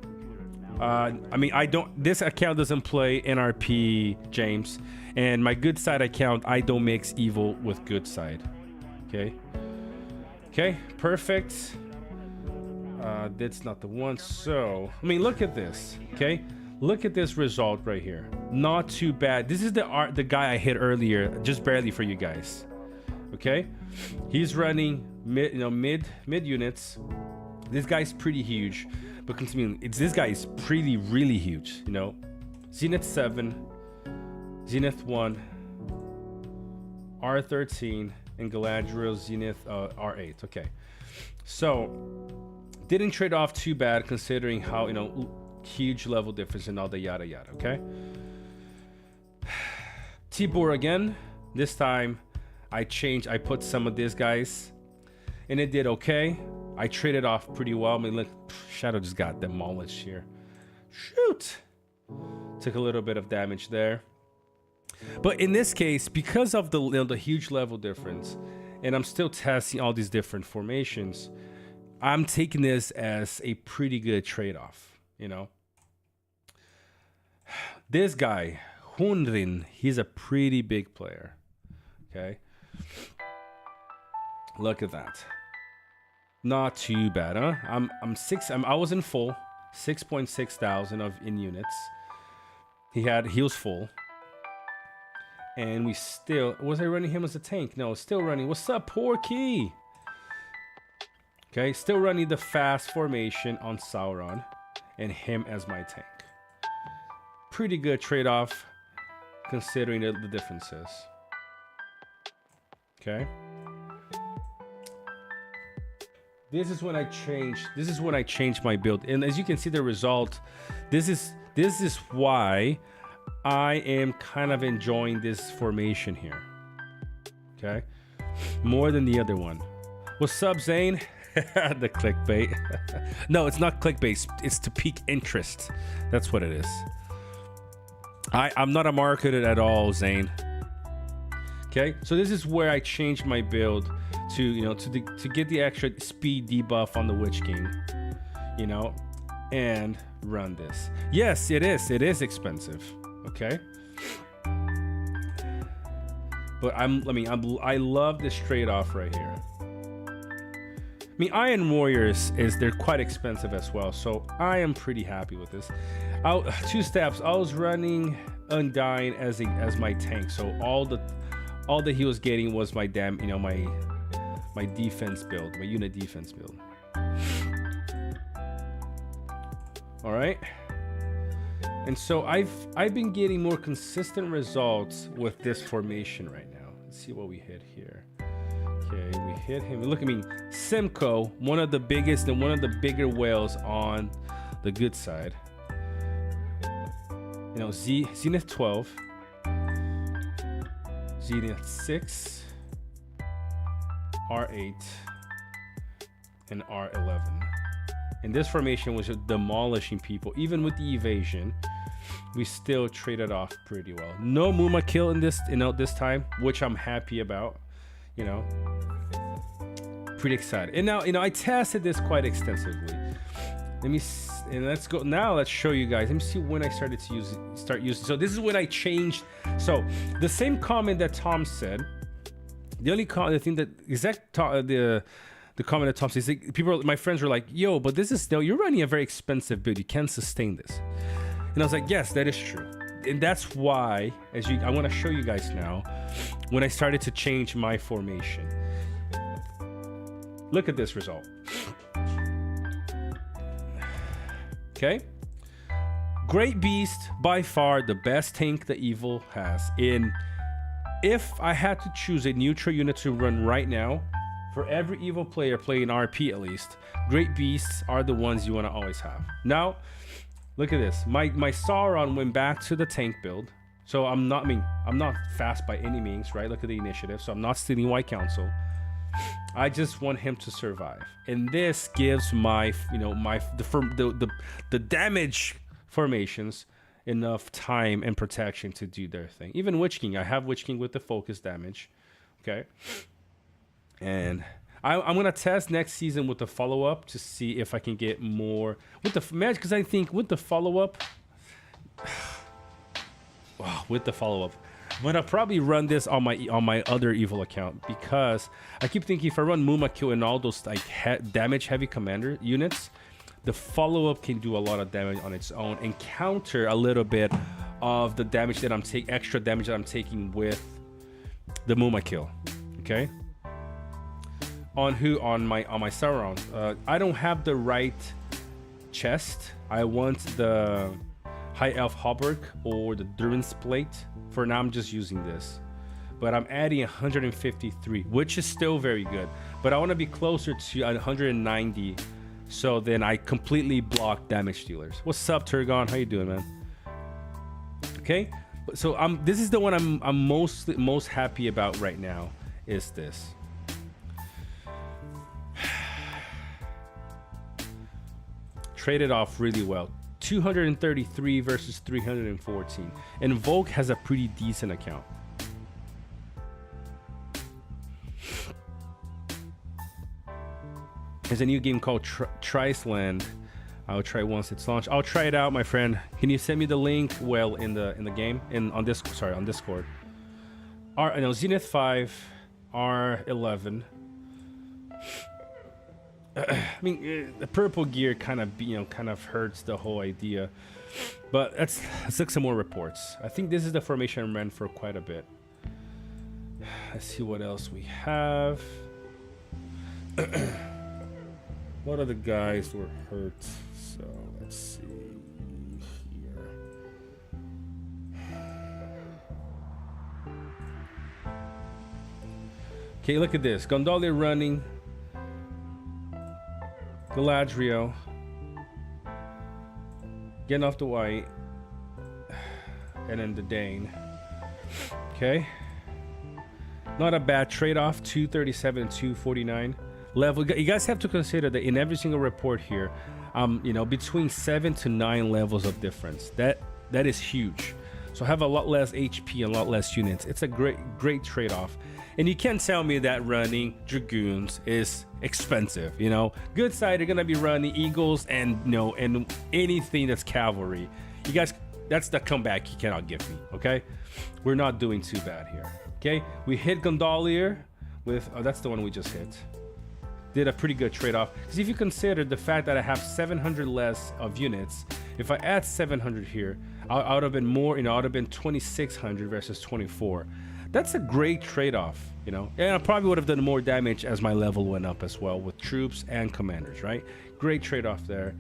I mean, this account doesn't play NRP, James, and my good side account, I don't mix evil with good side. Okay, perfect. That's not the one. So I mean, look at this. Okay, look at this result right here. Not too bad. This is the guy I hit earlier, just barely for you guys. Okay, he's running mid units. This guy's pretty huge, but this guy is really huge, you know. Zenith 7, Zenith 1, R13, and Galadriel Zenith R8. Okay, so didn't trade off too bad considering how, you know, huge level difference and all the yada yada. Okay, Tibor again. This time I put some of these guys, and it did okay. I traded off pretty well. I mean, look, Shadow just got demolished here. Shoot! Took a little bit of damage there. But in this case, because of the huge level difference, and I'm still testing all these different formations, I'm taking this as a pretty good trade-off, you know? This guy, Hundrin, he's a pretty big player, okay? Look at that. Not too bad, huh? I was in full 6.6 thousand in units. He was full, and was I running him as a tank? No, still running. What's up, Porky? Okay, still running the fast formation on Sauron and him as my tank. Pretty good trade-off considering the differences. Okay. This is when I changed my build. And as you can see the result, this is why I am kind of enjoying this formation here. Okay? More than the other one. What's up, Zane? The clickbait. No, it's not clickbait. It's to pique interest. That's what it is. I'm not a marketer at all, Zane. Okay, so this is where I changed my build to, you know, to get the extra speed debuff on the Witch King, you know, and run this. Yes, it is. It is expensive. Okay. But I love this trade-off right here. I mean, Iron Warriors they're quite expensive as well, so I am pretty happy with this. 2 steps. I was running Undying as my tank, so all that he was getting was my my defense build, my unit defense build. All right. And so I've been getting more consistent results with this formation right now. Let's see what we hit here. Okay, we hit him. Look, I mean, Simcoe, one of the biggest and one of the bigger whales on the good side. You know, Zenith 12, Zenith 6, R8, and R11. And this formation was just demolishing people. Even with the evasion, we still traded off pretty well. No Muma kill in this, this time, which I'm happy about. You know, pretty excited. And now, I tested this quite extensively. Let's go now. Let's show you guys. Let me see when I started to start using. So this is when I changed. So the same comment that Tom said. The only thing that the comment that Tom says, my friends were like, "Yo, but this is still, you're running a very expensive build. You can't sustain this." And I was like, "Yes, that is true." And that's why, I want to show you guys now, when I started to change my formation. Look at this result. Okay. Great Beast, by far the best tank the Evil has. If I had to choose a neutral unit to run right now, for every Evil player playing RP at least, Great Beasts are the ones you want to always have. Now, look at this. My Sauron went back to the tank build. So I'm not fast by any means, right? Look at the initiative. So I'm not stealing White Council. I just want him to survive. And this gives the damage formations enough time and protection to do their thing. Even Witch King, I have Witch King with the focus damage. Okay. And I'm gonna test next season with the follow-up to see if I can get more with the match, because I think with the follow-up, I'm gonna probably run this on my other Evil account, because I keep thinking if I run Mumakil and all those like damage heavy commander units, the follow-up can do a lot of damage on its own and counter a little bit of the damage that extra damage that I'm taking with the Mumakil. Okay. On my Sauron, I don't have the right chest. I want the High Elf Hauberk or the Durin's Plate. For now, I'm just using this, but I'm adding 153, which is still very good. But I want to be closer to 190, so then I completely block damage dealers. What's up, Turgon? How you doing, man? Okay, so this is the one I'm most happy about right now. Is this? Traded off really well. 233 versus 314. And Volk has a pretty decent account. There's a new game called Triceland. I'll try once it's launched. I'll try it out, my friend. Can you send me the link? Well, in the game, on Discord. Zenith 5, R11. I mean, the purple gear kind of hurts the whole idea, but let's look some more reports. I think this is the formation I ran for quite a bit. Let's see what else we have. What are the guys who were hurt? So let's see here. Okay, look at this. Gondolier running. Galadriel. Getting off the white. And then the Dane. Okay. Not a bad trade-off. 237 and 249. Level. You guys have to consider that in every single report here, you know, between 7 to 9 levels of difference. That is huge. So have a lot less HP and a lot less units. It's a great trade-off. And you can't tell me that running Dragoons is expensive. You know, good side, you're gonna be running Eagles and and anything that's cavalry. You guys, that's the comeback you cannot give me. Okay, we're not doing too bad here. Okay, we hit Gondolier with that's the one we just hit. Did a pretty good trade-off, because if you consider the fact that I have 700 less of units, if I add 700 here, I would have been more. You know, I would have been 2600 versus 24. That's a great trade-off, you know. And I probably would have done more damage as my level went up as well with troops and commanders, right? Great trade-off there.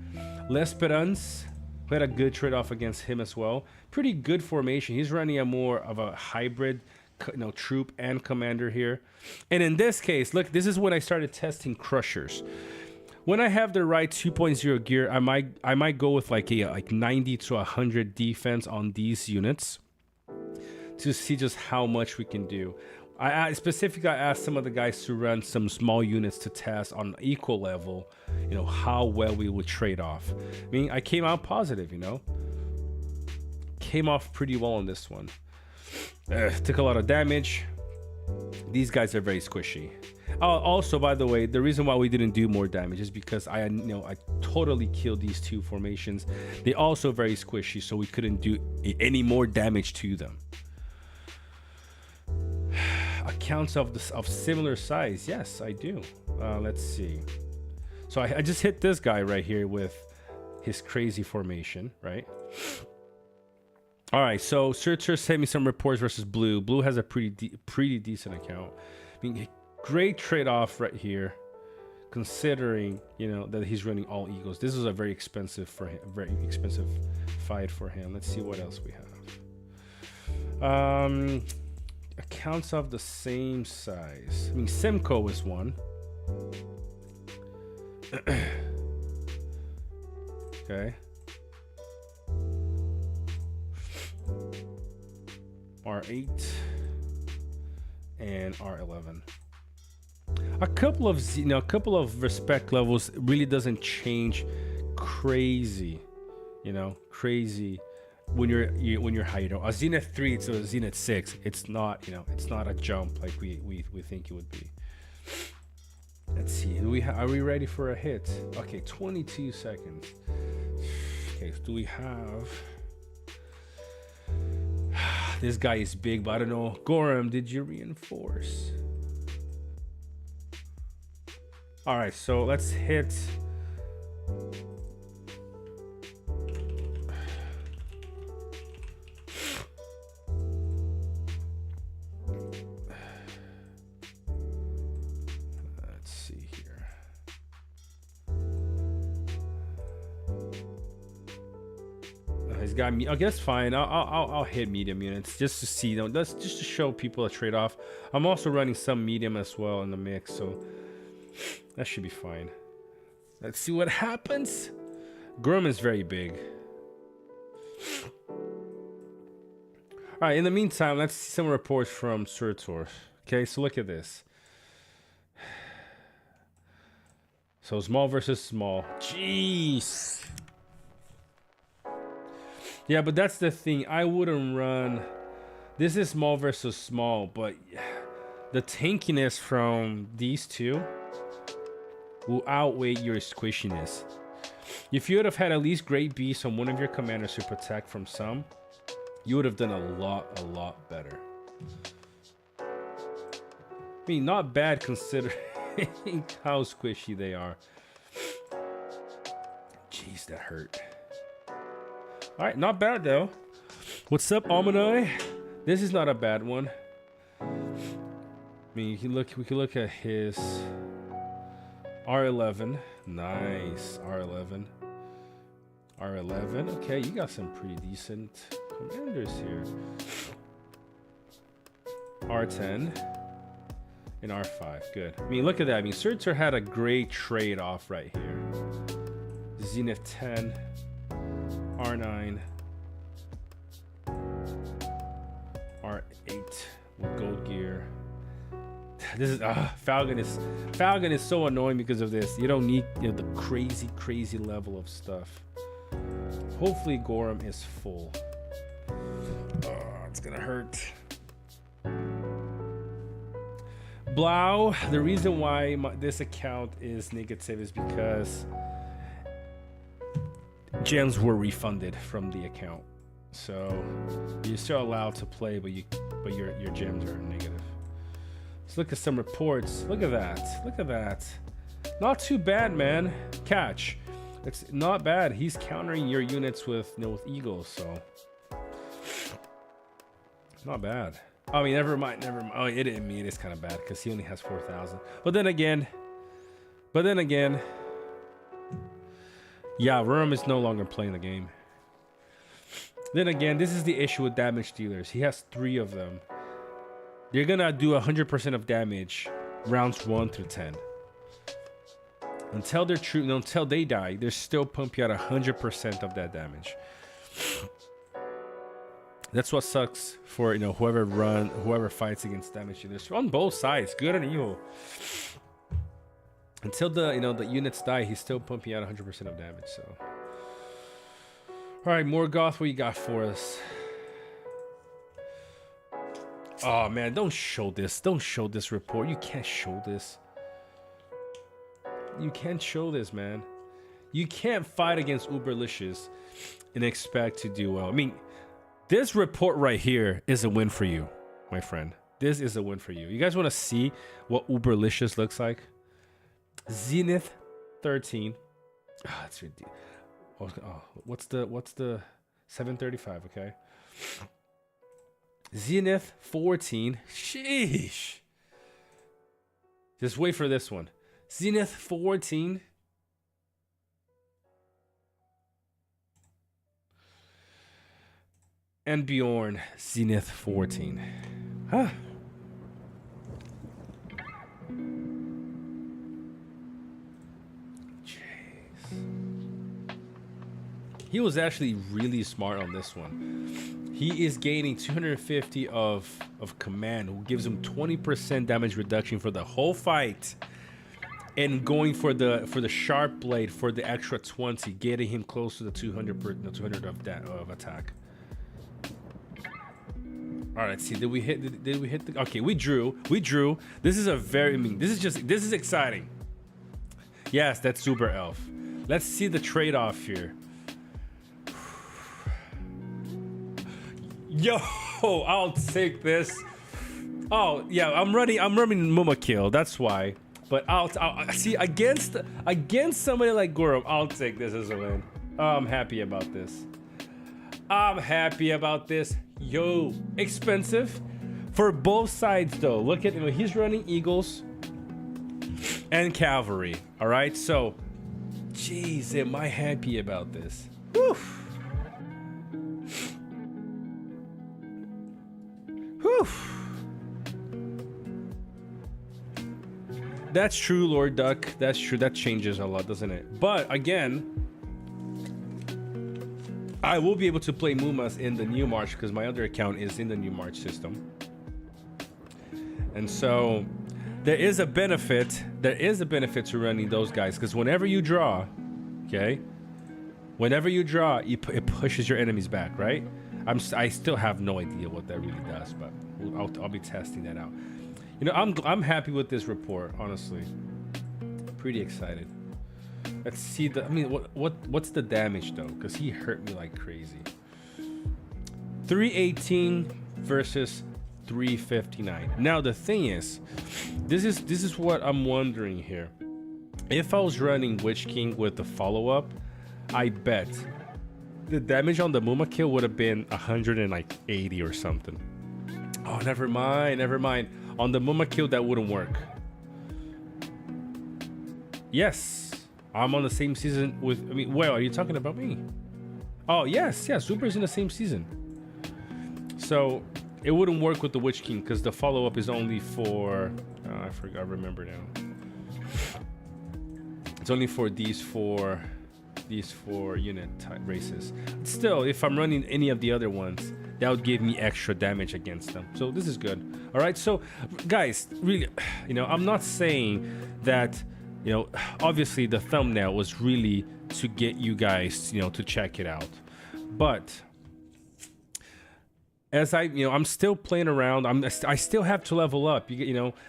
L'Esperance, we had a good trade-off against him as well. Pretty good formation. He's running a more of a hybrid, troop and commander here. And in this case, look, this is when I started testing crushers. When I have the right 2.0 gear, I might go with like 90 to 100 defense on these units to see just how much we can do. I specifically asked some of the guys to run some small units to test on equal level, how well we would trade off. I mean, I came out positive, came off pretty well on this one. Took a lot of damage. These guys are very squishy. Also, by the way, the reason why we didn't do more damage is because I totally killed these two formations. They also very squishy, so we couldn't do any more damage to them. Accounts of similar size, yes, I do. Let's see. So I just hit this guy right here with his crazy formation, right? All right, so Surtur sent me some reports versus Blue. Blue has a pretty decent account. I mean, great trade-off right here, considering that he's running all Eagles. This is a very expensive for him, very expensive fight for him. Let's see what else we have. Accounts of the same size. I mean, Simcoe is one. Okay. R8 and R11. A couple of respect levels really doesn't change crazy, crazy when you're high. A Zenith 3 to a Zenith 6, it's not a jump like we think it would be. Let's see. Are we ready for a hit? Okay, 22 seconds. Okay, so do we have? This guy is big, but I don't know. Gorham, did you reinforce? All right, so let's hit. Let's see here. He's got me. I guess fine. I'll hit medium units just to see them. That's just to show people a trade-off. I'm also running some medium as well in the mix, so that should be fine. Let's see what happens. Grum is very big. All right. In the meantime, let's see some reports from Surtur. Okay, so look at this. So small versus small. Jeez. Yeah, but that's the thing. I wouldn't run. This is small versus small, but the tankiness from these two will outweigh your squishiness. If you would have had at least great beasts on one of your commanders to protect from some, you would have done a lot better. I mean, not bad considering how squishy they are. Jeez, that hurt. All right, not bad though. What's up, Almanai? This is not a bad one. I mean, we can look at his R11. Nice. R11. R11. Okay, you got some pretty decent commanders here. R10 and R5. Good. I mean, look at that. I mean, Surtur had a great trade-off right here. Zenith 10, R9, R8 with gold gear. This is Falcon is so annoying because of this. You don't need, you know, the crazy level of stuff. Hopefully Gorham is full. Oh, it's gonna hurt. Blau, the reason why this account is negative is because gems were refunded from the account, so you're still allowed to play, but your gems are negative. Let's look at some reports. Look at that. Look at that. Not too bad, man. Catch. It's not bad. He's countering your units with, you know, with eagles, so not bad. I mean, never mind. Oh, it didn't mean it's kind of bad because he only has 4,000. But then again, yeah, Rome is no longer playing the game. Then again, this is the issue with damage dealers. He has 3 of them. They're gonna do 100% of damage rounds 1 through 10. Until they're true, until they die, they're still pumping out 100% of that damage. That's what sucks for, you know, whoever fights against damage dealers on both sides, good and evil. Until the units die, he's still pumping out 100% of damage. So, all right, Morgoth, what you got for us? Oh man, don't show this. Don't show this report. You can't show this. You can't show this, man. You can't fight against Uberlicious and expect to do well. I mean, this report right here is a win for you, my friend. This is a win for you. You guys want to see what Uberlicious looks like? Zenith 13. Oh, that's ridiculous. Oh, what's the 735? Okay. Zenith 14. Sheesh. Just wait for this one. Zenith 14. And Bjorn, Zenith 14. Huh. He was actually really smart on this one. He is gaining 250 of command, who gives him 20% damage reduction for the whole fight, and going for the sharp blade for the extra 20, getting him close to the 200 of attack. All right, let's see. Did we hit the? Okay, we drew. This is this is exciting. Yes, that's Super Elf. Let's see the trade-off here. Yo, I'll take this. Oh yeah, I'm running Mumakil. That's why. But I'll see against somebody like Gorham. I'll take this as a win. I'm happy about this. Yo, expensive for both sides though. Look at him. He's running Eagles and Cavalry. All right, so, jeez, am I happy about this? Whew. Whew. That's true, Lord Duck. That's true. That changes a lot, doesn't it? But again, I will be able to play Mumas in the new March because my other account is in the new March system. And so there is a benefit to running those guys, because whenever you draw, okay? Whenever you draw, it pushes your enemies back, right? I still have no idea what that really does, but I'll be testing that out. You know, I'm happy with this report, honestly. Pretty excited. Let's see what's the damage though, because he hurt me like crazy. 318 versus 359. Now the thing is, this is what I'm wondering here. If I was running Witch King with the follow-up, I bet the damage on the Muma kill would have been 180 or something. Oh, never mind. On the Muma kill, that wouldn't work. Yes, I'm on the same season with. I mean, well, are you talking about me? Oh yes, yes. Super's in the same season. So it wouldn't work with the Witch King because the follow up is only for. I forgot. I remember now. It's only for these four unit type races. Still, if I'm running any of the other ones, that would give me extra damage against them. So this is good. All right. So guys, really, I'm not saying that, obviously the thumbnail was really to get you guys, to check it out. But as I'm still playing around. I still have to level up.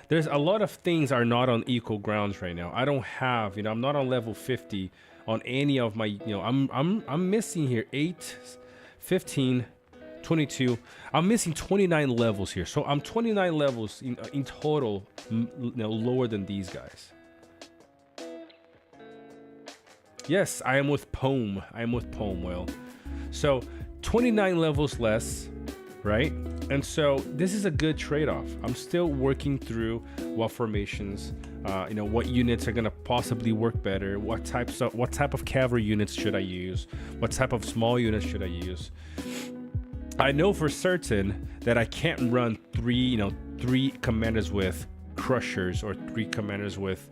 There's a lot of things are not on equal grounds right now. I don't have, I'm not on level 50 on any of my, I'm missing here 8, 15, 22. I'm missing 29 levels here. So I'm 29 levels in total, lower than these guys. Yes, I am with Poem. Well, so 29 levels less, right? And so this is a good trade-off. I'm still working through what formations, what units are gonna possibly work better, what type of cavalry units should I use, what type of small units should I use. I know for certain that I can't run three commanders with crushers or 3 commanders with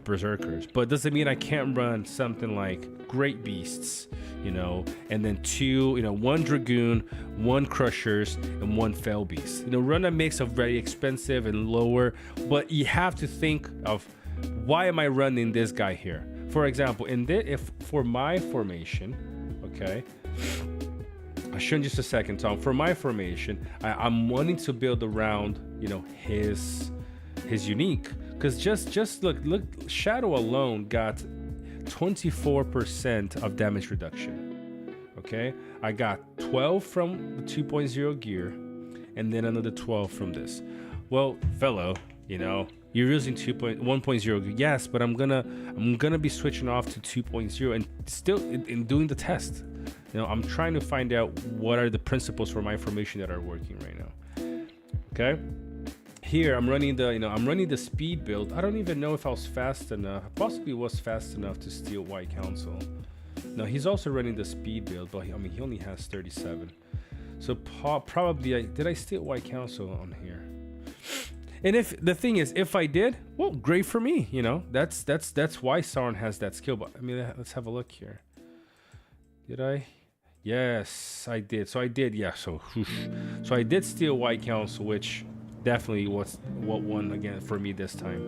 berserkers, but doesn't mean I can't run something like great beasts, and then 1 dragoon, 1 crushers, and 1 fell beast. Run a mix of very expensive and lower, but you have to think of, why am I running this guy here? For example, if for my formation, okay, I'll show you just a second, Tom. For my formation, I'm wanting to build around, his unique. Because just look, Shadow alone got 24% of damage reduction. Okay, I got 12 from the 2.0 gear, and then another 12 from this. Well, fellow, you're using 1.0. Yes, but I'm gonna be switching off to 2.0 and still in doing the test. I'm trying to find out what are the principles for my formation that are working right now. Okay. Here I'm running the speed build. I don't even know if I was fast enough. I possibly was fast enough to steal White Council. Now he's also running the speed build, but he only has 37. So probably did I steal White Council on here? And if the thing is, if I did, well, great for me. That's why Sauron has that skill. But let's have a look here. Did I? Yes, I did. So I did. Yeah. So I did steal White Council, which definitely was what won again for me this time.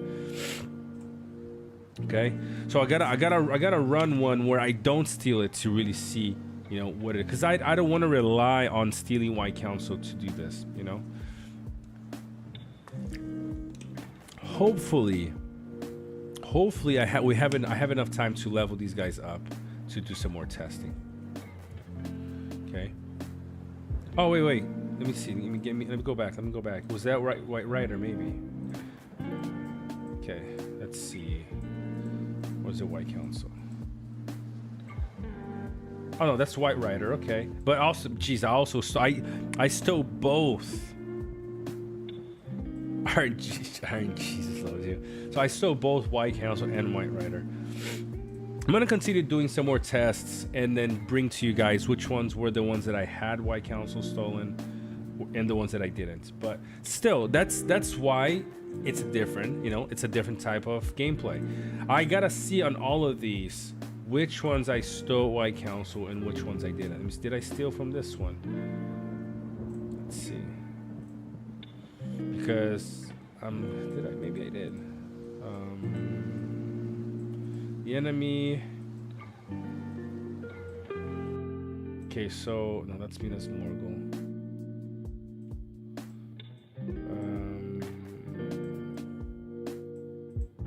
Okay, so I gotta run one where I don't steal it to really see, what it. Because I don't want to rely on stealing White Council to do this. Hopefully I have enough time to level these guys up to do some more testing. Okay. Oh wait. Let me see. Let me go back. Was that White Rider maybe? Okay. Let's see. Was it White Council? Oh no, that's White Rider. Okay. But also, geez, I stole both. Iron Jesus loves you. So I stole both White Council and White Rider. I'm gonna continue doing some more tests and then bring to you guys which ones were the ones that I had White Council stolen and the ones that I didn't. But still, that's why it's different. It's a different type of gameplay. I gotta see on all of these which ones I stole White Council and which ones I didn't. Did I steal from this one? Let's see. Because did I? Maybe I did. The enemy. Okay, so no, that's Minas Morgul.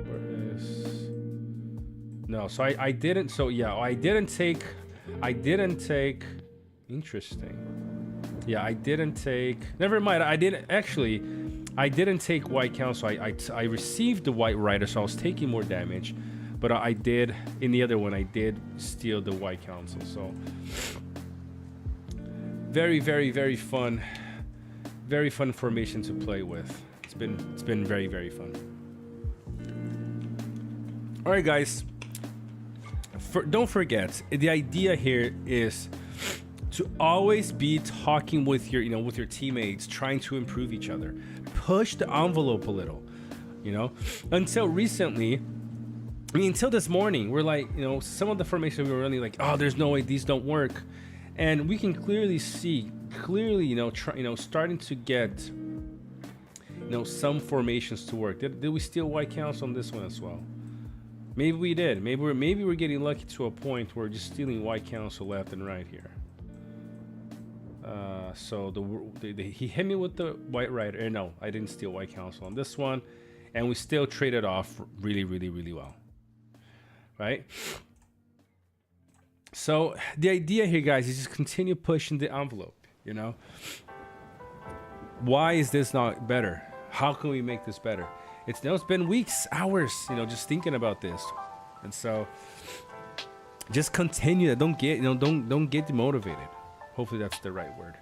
Where is? No, so I didn't. So yeah, I didn't take. Interesting. Yeah, I didn't take. Never mind. I didn't take White Council. I received the White Rider, so I was taking more damage. But I did, in the other one, I did steal the White Council. So very, very, very fun. Very fun formation to play with. It's been very, very fun. All right, guys. Don't forget, the idea here is to always be talking with your, with your teammates, trying to improve each other, push the envelope a little, Until recently, until this morning, we're like, some of the formations we were running, like, oh, there's no way these don't work, and we can clearly see, starting to get, some formations to work. Did we steal white counts on this one as well? Maybe we did. Maybe we're getting lucky to a point where we're just stealing white council left and right here. So he hit me with the white rider. No, I didn't steal white council on this one, and we still traded off really, really, really well. Right? So the idea here, guys, is just continue pushing the envelope. Why is this not better? How can we make this better? It's been weeks, hours, just thinking about this, and so just continue. Don't get don't get demotivated. Hopefully that's the right word.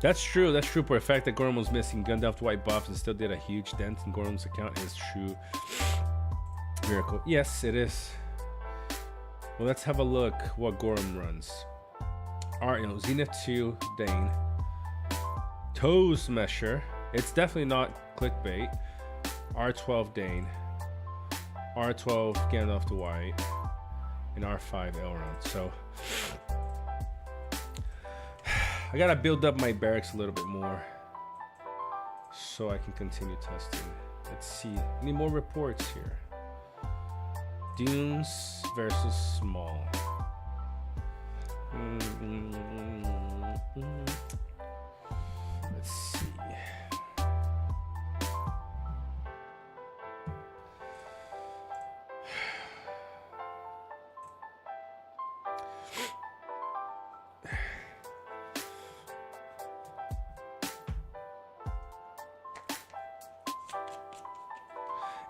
That's true. That's true. For a fact that Gorham was missing Gandalf's white buff and still did a huge dent in Gorham's account is true. Miracle. Yes, it is. Well, let's have a look what Gorham runs. Alright, Zenith 2, Dane. Toes Mesher. It's definitely not clickbait. R12 Dane. R12 Gandalf the White. And R5 Elrond. So I gotta build up my barracks a little bit more so I can continue testing. Let's see. Any more reports here? Dunes versus Small. Let's see.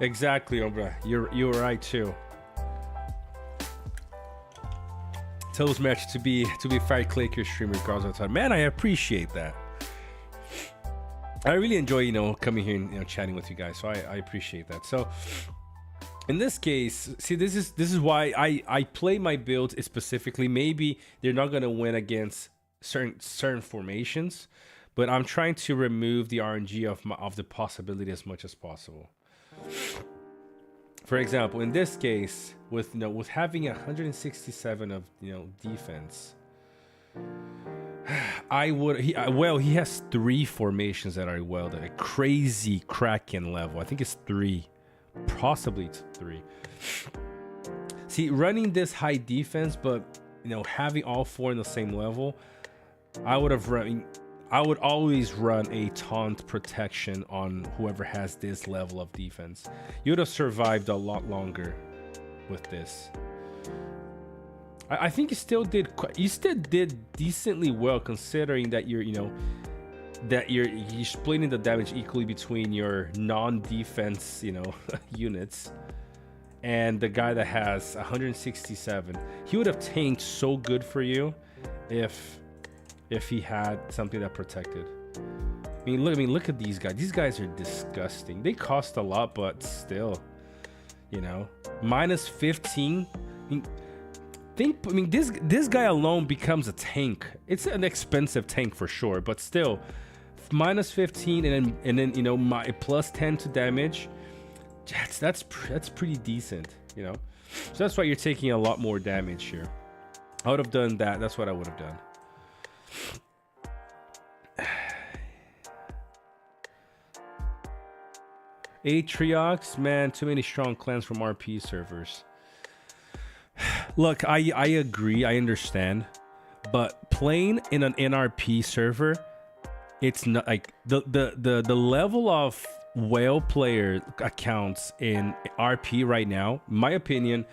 Exactly, Obra. You're right too. Toes match to be fair, click your streamer regardless of the time. Man, I appreciate that. I really enjoy coming here and chatting with you guys. So I appreciate that. So in this case, see, this is why I play my builds specifically. Maybe they're not gonna win against certain formations, but I'm trying to remove the RNG of the possibility as much as possible. For example, in this case, with having 167 of defense, he has 3 formations that are welded, a crazy Kraken level. I think it's 3, possibly 3. See, running this high defense, but having all 4 in the same level, I would always run a taunt protection on whoever has this level of defense. You would have survived a lot longer with this. I think you still did decently well, considering that you're splitting the damage equally between your non-defense units and the guy that has 167. He would have tanked so good for you if he had something that protected. I mean, look at these guys. These guys are disgusting. They cost a lot, but still, minus 15. This guy alone becomes a tank. It's an expensive tank for sure, but still, minus 15 and then my plus 10 to damage. That's pretty decent, So that's why you're taking a lot more damage here. I would have done that. That's what I would have done. Atriox, man, too many strong clans from RP servers. Look, I agree, I understand, but playing in an NRP server, it's not like the level of whale player accounts in RP right now, in my opinion,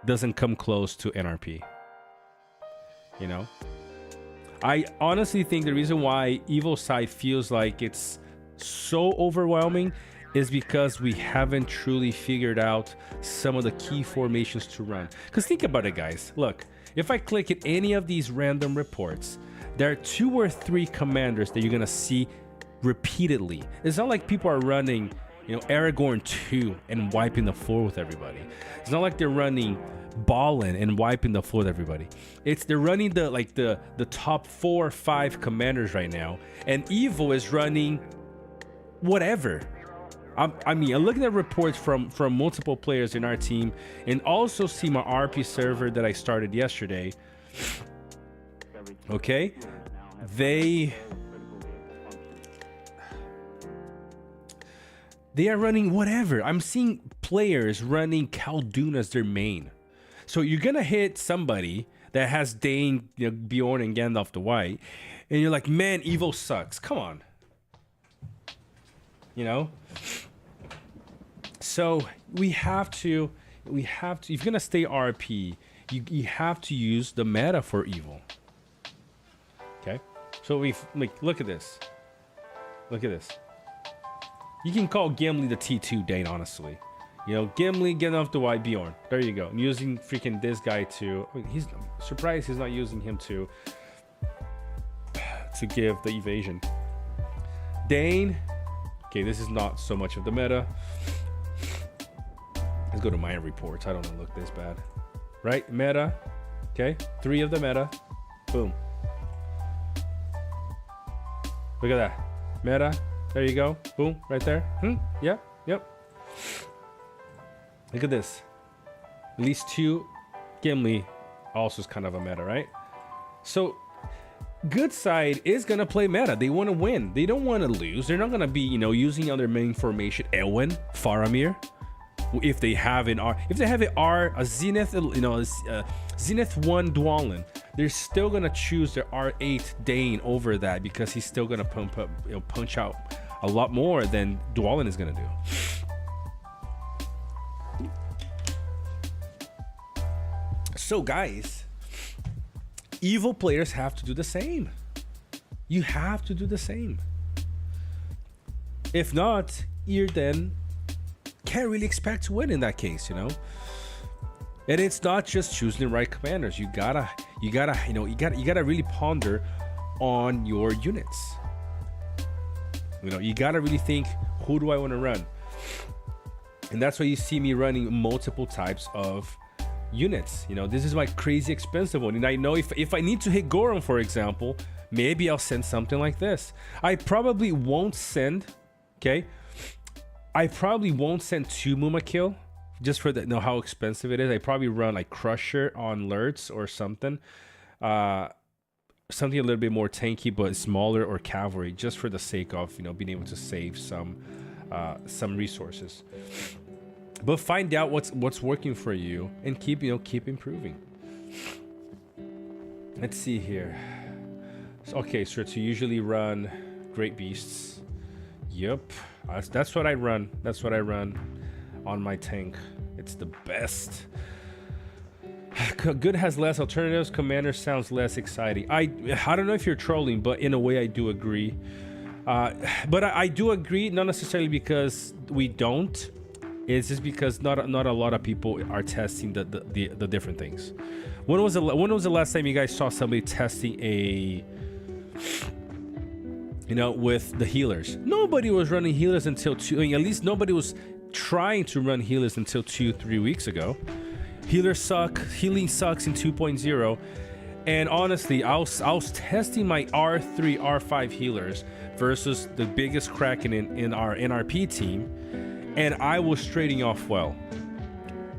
doesn't come close to NRP. I honestly think the reason why Evil Side feels like it's so overwhelming is because we haven't truly figured out some of the key formations to run. Because think about it, guys. Look, If I click at any of these random reports, there are 2 or 3 commanders that you're gonna see repeatedly. It's not like people are running, you know, Aragorn 2 and wiping the floor with everybody. It's not like they're running Ballin and wiping the floor with everybody. They're running the top 4 or 5 commanders right now, and Evil is running whatever. I mean, I'm looking at reports from multiple players in our team, and also see my RP server that I started yesterday. Okay, they are running whatever. I'm seeing players running Khaldun as their main. So you're gonna hit somebody that has Dane, you know, Bjorn, and Gandalf the White, and you're like, man, Evil sucks. Come on, you know. So we have to. If you're gonna stay RP, you have to use the meta for Evil. Okay. So look at this. Look at this. You can call Gimli the T2 Dane, honestly. You know, Gimli, Gandalf the White, Bjorn. There you go. I'm using freaking this guy to. He's surprised he's not using him to give the evasion. Dane. Okay, this is not so much of the meta. Let's go to my reports. I don't want to look this bad. Right? Meta. Okay. 3 of the meta. Boom. Look at that. Meta. There you go. Boom. Right there. Yep. Yep. Look at this. At least 2. Gimli also is kind of a meta, right? So good side is going to play meta. They want to win. They don't want to lose. They're not going to be, you know, using on their main formation Elwyn, Faramir. If they have an a Zenith, you know, Zenith 1 Dwalin, they're still gonna choose their R8 Dane over that, because he's still gonna punch out a lot more than Dwalin is gonna do. So guys, Evil players have to do the same. You have to do the same. If not, you're then can't really expect to win in that case, you know. And it's not just choosing the right commanders. You gotta really ponder on your units. You know, you gotta really think, who do I want to run? And that's why you see me running multiple types of units. You know, this is my crazy expensive one, and I know if I need to hit Goron, for example, maybe I'll send something like this. I probably won't send, okay, I probably won't send 2 Mumakil, just for the, know how expensive it is. I probably run like Crusher on Lurtz or something, something a little bit more tanky but smaller, or Cavalry, just for the sake of, you know, being able to save some resources. But find out what's working for you, and keep improving. Let's see here. Okay, so to usually run Great Beasts. Yep, that's what I run. That's what I run on my tank. It's the best. Good has less alternatives. Commander sounds less exciting. I don't know if you're trolling, but in a way I do agree. But I do agree, not necessarily because we don't. It's just because not a lot of people are testing the different things. When was the last time you guys saw somebody testing a, you know, with the healers? Nobody was running healers until at least nobody was trying to run healers until 2-3 weeks ago. Healers suck. Healing sucks in 2.0. And honestly, I was testing my R3, R5 healers versus the biggest Kraken in our NRP team, and I was trading off well.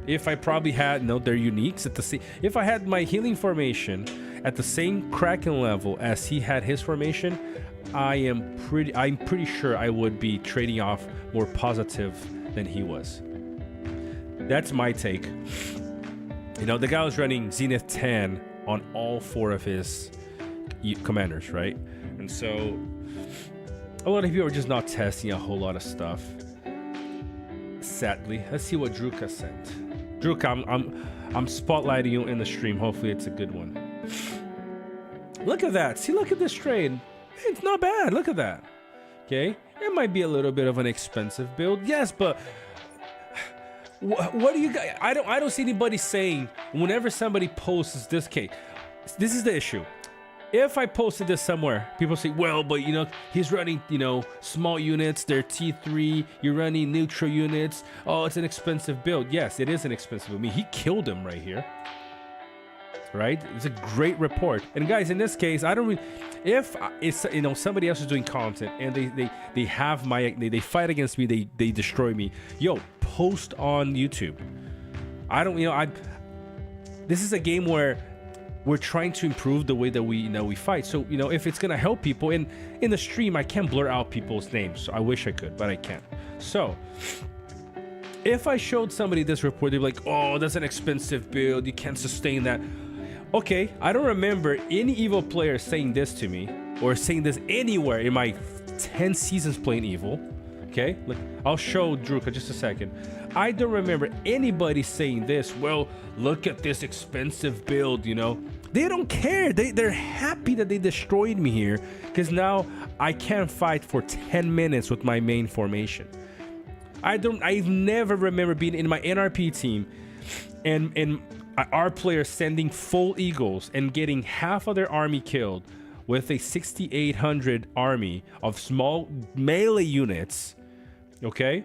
If I probably had, no, they're uniques at the same. If I had my healing formation at the same Kraken level as he had his formation, I'm pretty sure I would be trading off more positive than he was. That's my take. You know, the guy was running Zenith 10 on all 4 of his commanders, right? And so a lot of people are just not testing a whole lot of stuff. Sadly, let's see what Druka sent. Druka, I'm spotlighting you in the stream. Hopefully, it's a good one. Look at that. See, look at this trade. It's not bad. Look at that. Okay, it might be a little bit of an expensive build, yes, but What do you guys? I don't see anybody saying whenever somebody posts this case. This is the issue. If I posted this somewhere, people say, well, but you know, he's running, you know, small units, they're T3, you're running neutral units. Oh, it's an expensive build. Yes, it is an expensive build. I mean, he killed him right here. Right? It's a great report. And guys, in this case, I don't really, if it's, you know, somebody else is doing content and they have my, they fight against me, they destroy me. Yo, post on YouTube. I don't, you know, this is a game where we're trying to improve the way that we fight. So, you know, if it's gonna help people in the stream, I can't blur out people's names. So I wish I could, but I can't. So if I showed somebody this report, they'd be like, oh, that's an expensive build, you can't sustain that. Okay, I don't remember any Evo player saying this to me or saying this anywhere in my 10 seasons playing Evo. Okay, look, I'll show Druka just a second. I don't remember anybody saying this. Well, look at this expensive build, you know. They don't care. They're happy that they destroyed me here because now I can't fight for 10 minutes with my main formation. I've never remember being in my NRP team and our players sending full eagles and getting half of their army killed with a 6,800 army of small melee units. Okay,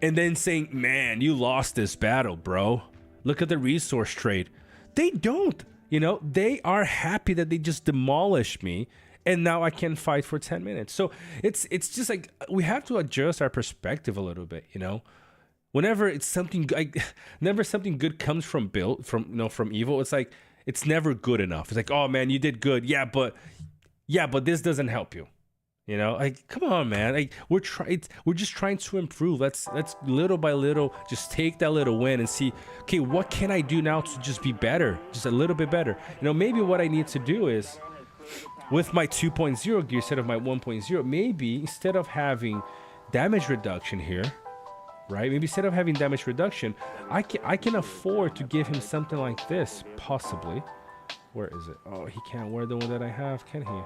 and then saying, man, you lost this battle, bro. Look at the resource trade. They don't, you know, they are happy that they just demolished me and now I can fight for 10 minutes. So it's just like we have to adjust our perspective a little bit, you know. Whenever it's something never something good comes from Evo, it's like it's never good enough. It's like, oh man, you did good. Yeah, but this doesn't help you. You know, like, come on, man. Like, we're just trying to improve. Let's little by little just take that little win and see, okay, what can I do now to just be better, just a little bit better. You know, maybe what I need to do is with my 2.0 gear instead of my 1.0, maybe instead of having damage reduction here, right? Maybe instead of having damage reduction, I can afford to give him something like this, possibly. Where is it? Oh, he can't wear the one that I have, can he?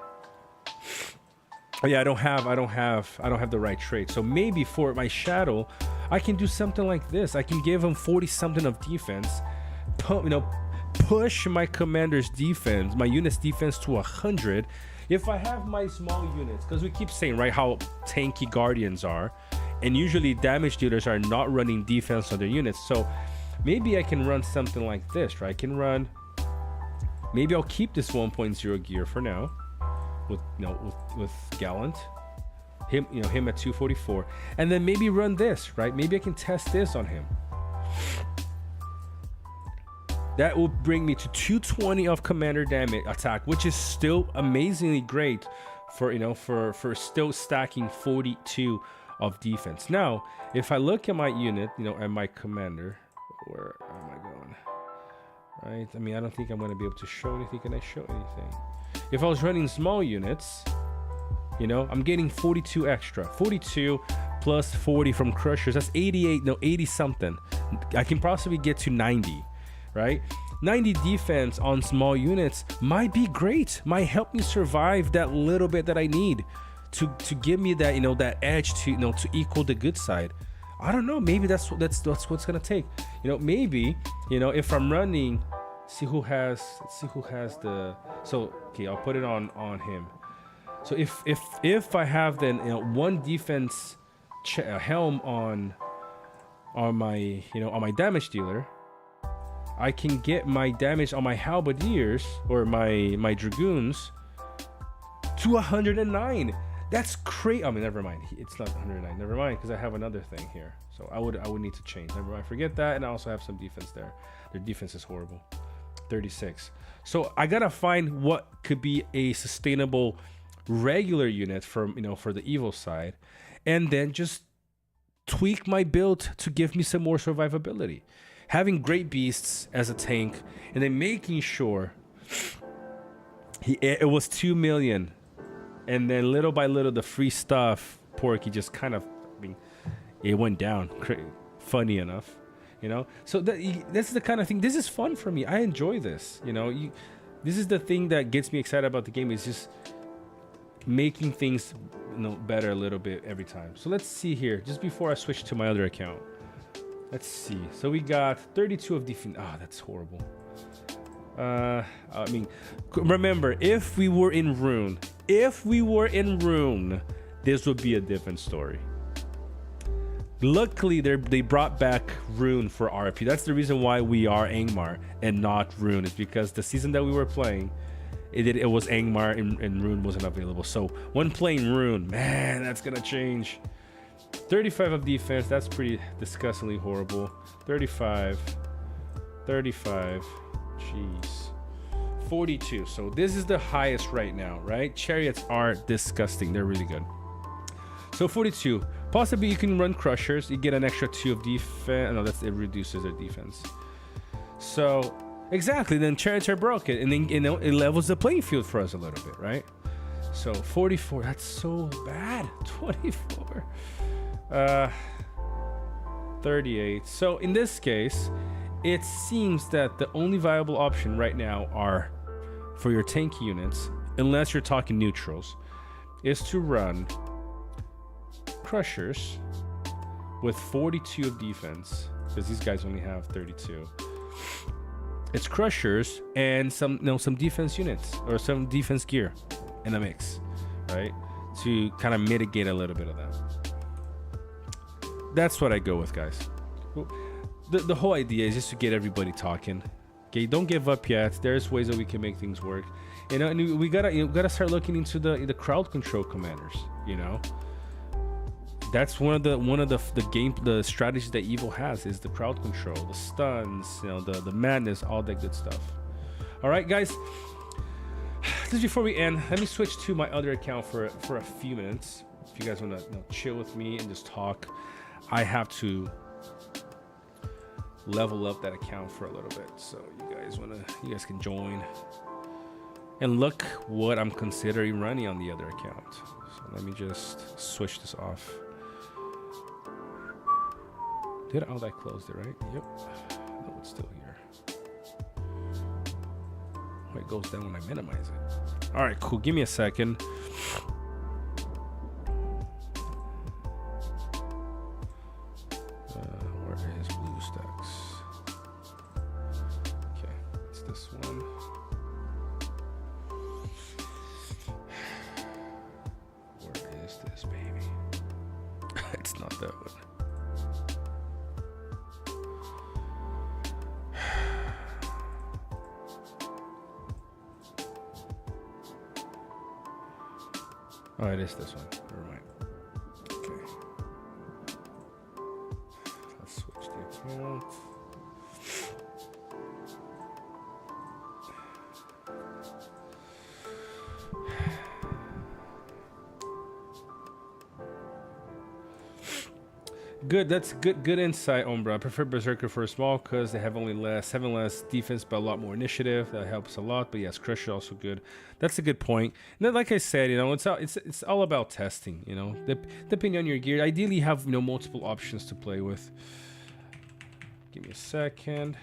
Oh yeah, I don't have the right trait. So maybe for my shadow, I can do something like this. I can give him 40 something of defense, push my commander's defense, my unit's defense to 100. If I have my small units, because we keep saying, right, how tanky guardians are, and usually damage dealers are not running defense on their units. So maybe I can run something like this, right? I can run, maybe I'll keep this 1.0 gear for now. With Gallant, him at 244, and then maybe run this, right? Maybe I can test this on him. That will bring me to 220 of commander damage attack, which is still amazingly great for still stacking 42 of defense. Now, if I look at my unit, and my commander, where am I going? Right? I mean, I don't think I'm going to be able to show anything. Can I show anything? If I was running small units, I'm getting 42 extra. 42 plus 40 from crushers. That's 80 something. I can possibly get to 90, right? 90 defense on small units might be great. Might help me survive that little bit that I need to give me that, that edge to equal the good side. I don't know. Maybe that's what's gonna take. Maybe, if I'm running, let's see who has the. So okay, I'll put it on him. So if I have then one defense helm on my on my damage dealer, I can get my damage on my halberdiers or my dragoons to 109. That's crazy. I mean, never mind. It's not 109. Never mind, because I have another thing here. So I would need to change. Never mind. Forget that. And I also have some defense there. Their defense is horrible. 36. So I gotta find what could be a sustainable regular unit for the evil side, and then just tweak my build to give me some more survivability. Having great beasts as a tank, and then making sure it was 2 million. And then little by little, the free stuff, Porky just kind of, it went down. Funny enough, So that's the kind of thing. This is fun for me. I enjoy this. This is the thing that gets me excited about the game. Is just making things, better a little bit every time. So let's see here. Just before I switch to my other account, Let's see. So we got 32 of defense. Ah, that's horrible. I mean, remember, if we were in Rune, this would be a different story. Luckily, they brought back Rune for RP. That's the reason why we are Angmar and not Rune. Is because the season that we were playing, it was Angmar and Rune wasn't available. So when playing Rune, man, that's gonna change. 35 of defense. That's pretty disgustingly horrible. 35. Jeez. 42. So this is the highest right now, right? Chariots are disgusting. They're really good. So 42. Possibly you can run crushers. You get an extra 2 of defense. No, it reduces their defense. So exactly. Then chariots are broken, and then it levels the playing field for us a little bit, right? So 44. That's so bad. 24. 38. So in this case, it seems that the only viable option right now are for your tank units, unless you're talking neutrals, is to run crushers with 42 of defense, because these guys only have 32. It's crushers and some defense units or some defense gear in a mix, right? To kind of mitigate a little bit of that. That's what I go with, guys. The whole idea is just to get everybody talking. Okay, don't give up yet. There's ways that we can make things work. You know, and we gotta start looking into the crowd control commanders. You know, that's one of the strategies that Evil has is the crowd control, the stuns, you know, the madness, all that good stuff. All right, guys. Just before we end, let me switch to my other account for a few minutes. If you guys want to chill with me and just talk, I have to level up that account for a little bit, so you guys can join and look what I'm considering running on the other account. So let me just switch this off. Oh, that closed it, right? Yep. No, it's still here. Oh, it goes down when I minimize it. All right, cool. Give me a second. Where is BlueStacks? Okay, it's this one. Where is this, baby? It's not that one. Oh, it is this one. Never mind. Okay. Let's switch the account. Good, that's good insight, Ombra. I prefer Berserker for a small because they have only 7 less defense, but a lot more initiative. That helps a lot. But yes, Crusher also good. That's a good point. And then, like I said, you know, it's all about testing. You know, depending on your gear, ideally you have multiple options to play with. Give me a second.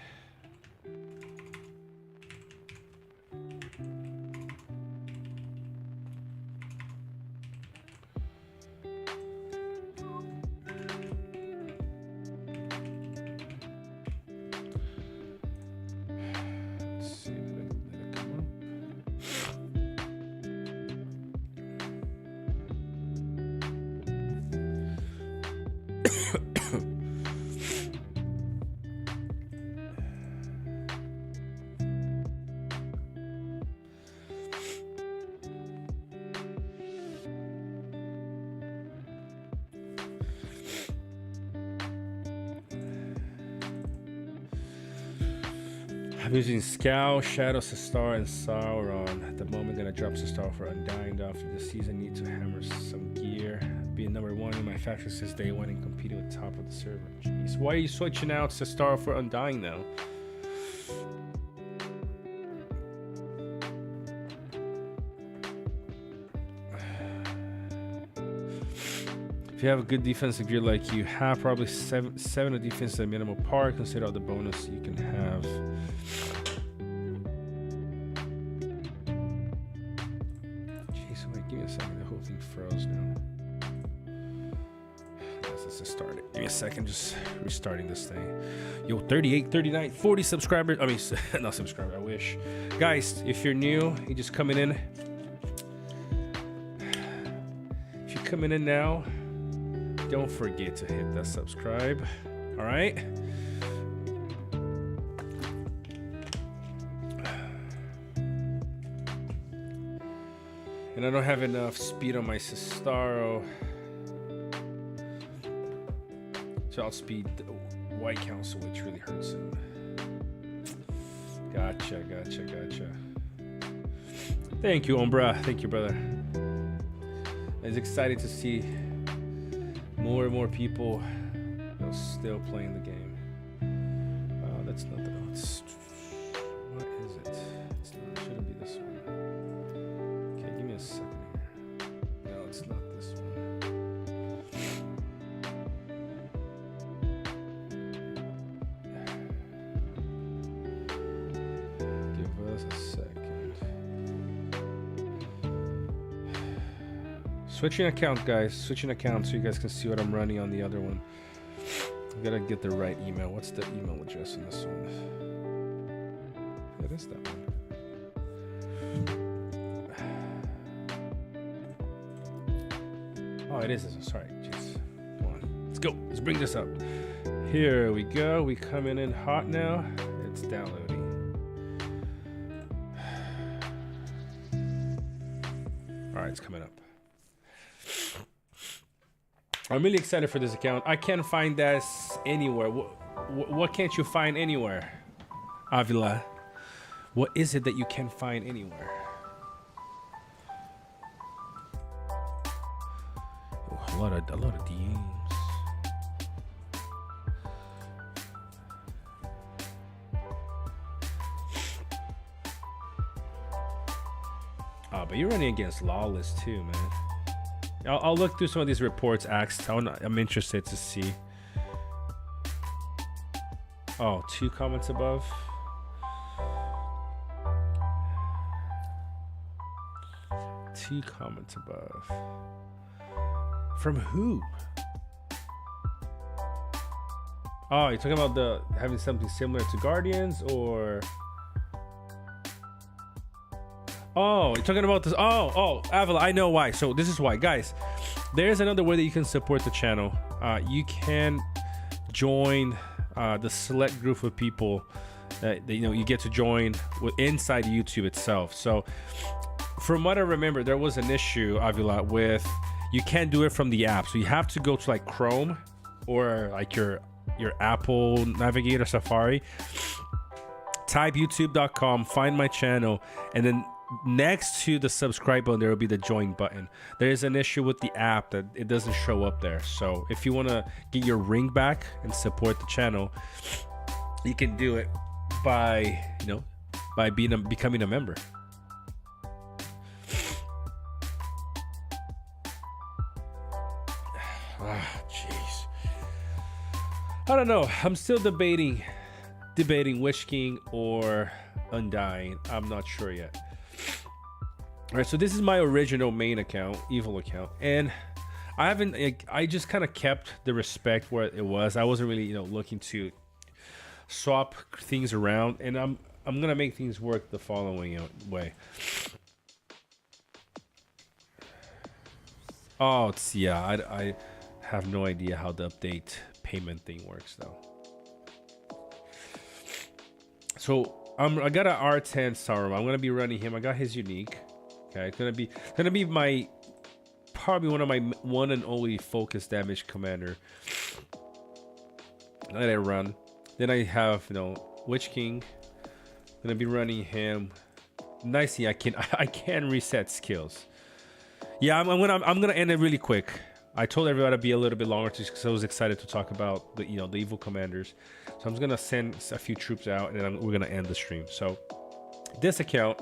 I'm using Scowl, Shadow, Sistar, and Sauron. At the moment, gonna drop Sistar for Undying. After the season, need to hammer some gear. Being number 1 in my faction since day 1 and competing with the top of the server. Jeez, why are you switching out Sistar for Undying now? If you have a good defensive gear like you have, probably 7 of defense at minimal par. Consider all the bonus you can have. Jeez, wait, give me a second. The whole thing froze now. That's the Let's just start it. Give me a second, just restarting this thing. Yo, 38, 39, 40 subscribers. I mean, not subscribers, I wish. Guys, if you're new, you're just coming in. If you're coming in now, don't forget to hit that subscribe. All right? And I don't have enough speed on my Sistaro. So I'll speed the White Council, which really hurts him. Gotcha. Thank you, Umbra. Thank you, brother. It's exciting to see more and more people still playing the game. That's not the... What is it? It shouldn't be this one. Okay, give me a second here. No, it's not this one. Give us a second. Switching account, guys. Switching account so you guys can see what I'm running on the other one. I gotta get the right email. What's the email address in this one? It is that one. Oh, it is. Sorry. Jeez. Come on. Let's go. Let's bring this up. Here we go. We coming in hot now. It's downloading. All right, it's coming up. I'm really excited for this account. I can't find this anywhere. What can't you find anywhere, Avila? What is it that you can't find anywhere? Oh, a lot of DMs. But you're running against Lawless too, man. I'll look through some of these reports, Axe. I'm interested to see. Oh, 2 comments above. Two comments above. From who? Oh, you're talking about having something similar to Guardians, or... Oh, you're talking about this. Oh, Avila, I know why. So this is why, guys. There's another way that you can support the channel. You can join the select group of people that you get to join inside YouTube itself. So, from what I remember, there was an issue, Avila, with you can't do it from the app. So you have to go to like Chrome or like your Apple Navigator, Safari. Type youtube.com, find my channel, and then next to the subscribe button there will be the join button. There is an issue with the app that it doesn't show up there. So if you want to get your ring back and support the channel, you can do it by becoming a member. Jeez. I don't know. I'm still debating Witch King or Undying. I'm not sure yet. All right, so this is my original main account, evil account, and I just kind of kept the respect where it was. I wasn't really, looking to swap things around, and I'm gonna make things work the following way. Oh, I have no idea how the update payment thing works though. So I got an R10 Saruman. I'm gonna be running him. I got his unique. Okay, it's gonna be my probably one and only focus damage commander that I run. Then I have Witch King. Gonna be running him. Nicely, I can reset skills. Yeah, I'm gonna end it really quick. I told everybody to be a little bit longer because I was excited to talk about the evil commanders. So I'm just gonna send a few troops out, and then we're gonna end the stream. So this account,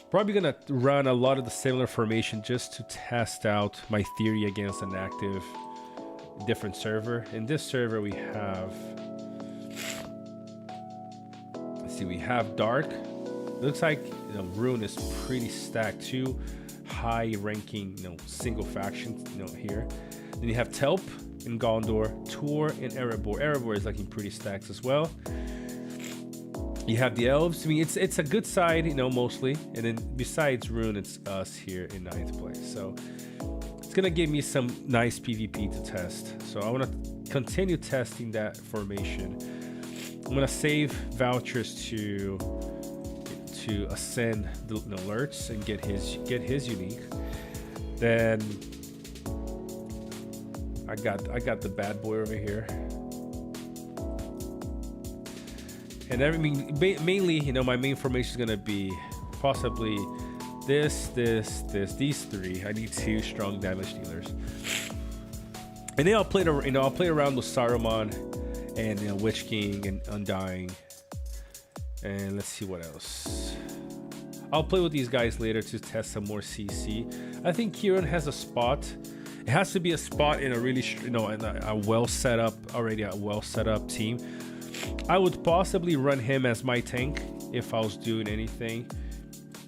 probably gonna run a lot of the similar formation just to test out my theory against an active different server. In this server we have, let's see, we have Dark. Looks like Rune is pretty stacked too. High ranking single faction here. Then you have Telp in Gondor, Tor in Erebor. Erebor is like in pretty stacks as well. You have the elves. I mean, it's a good side, you know, mostly. And then besides Rune, it's us here in 9th place. So it's gonna give me some nice PvP to test. So I want to continue testing that formation. I'm gonna save vouchers to ascend the alerts and get his unique. Then I got the bad boy over here. And mainly, you know, my main formation is gonna be possibly these three. I need 2 strong damage dealers, and then I'll play around with Saruman and, you know, Witch King and Undying, and let's see what else. I'll play with these guys later to test some more CC. I think Kieran has a spot. It has to be a spot in a really, you know, in a well set up team. I would possibly run him as my tank if I was doing anything.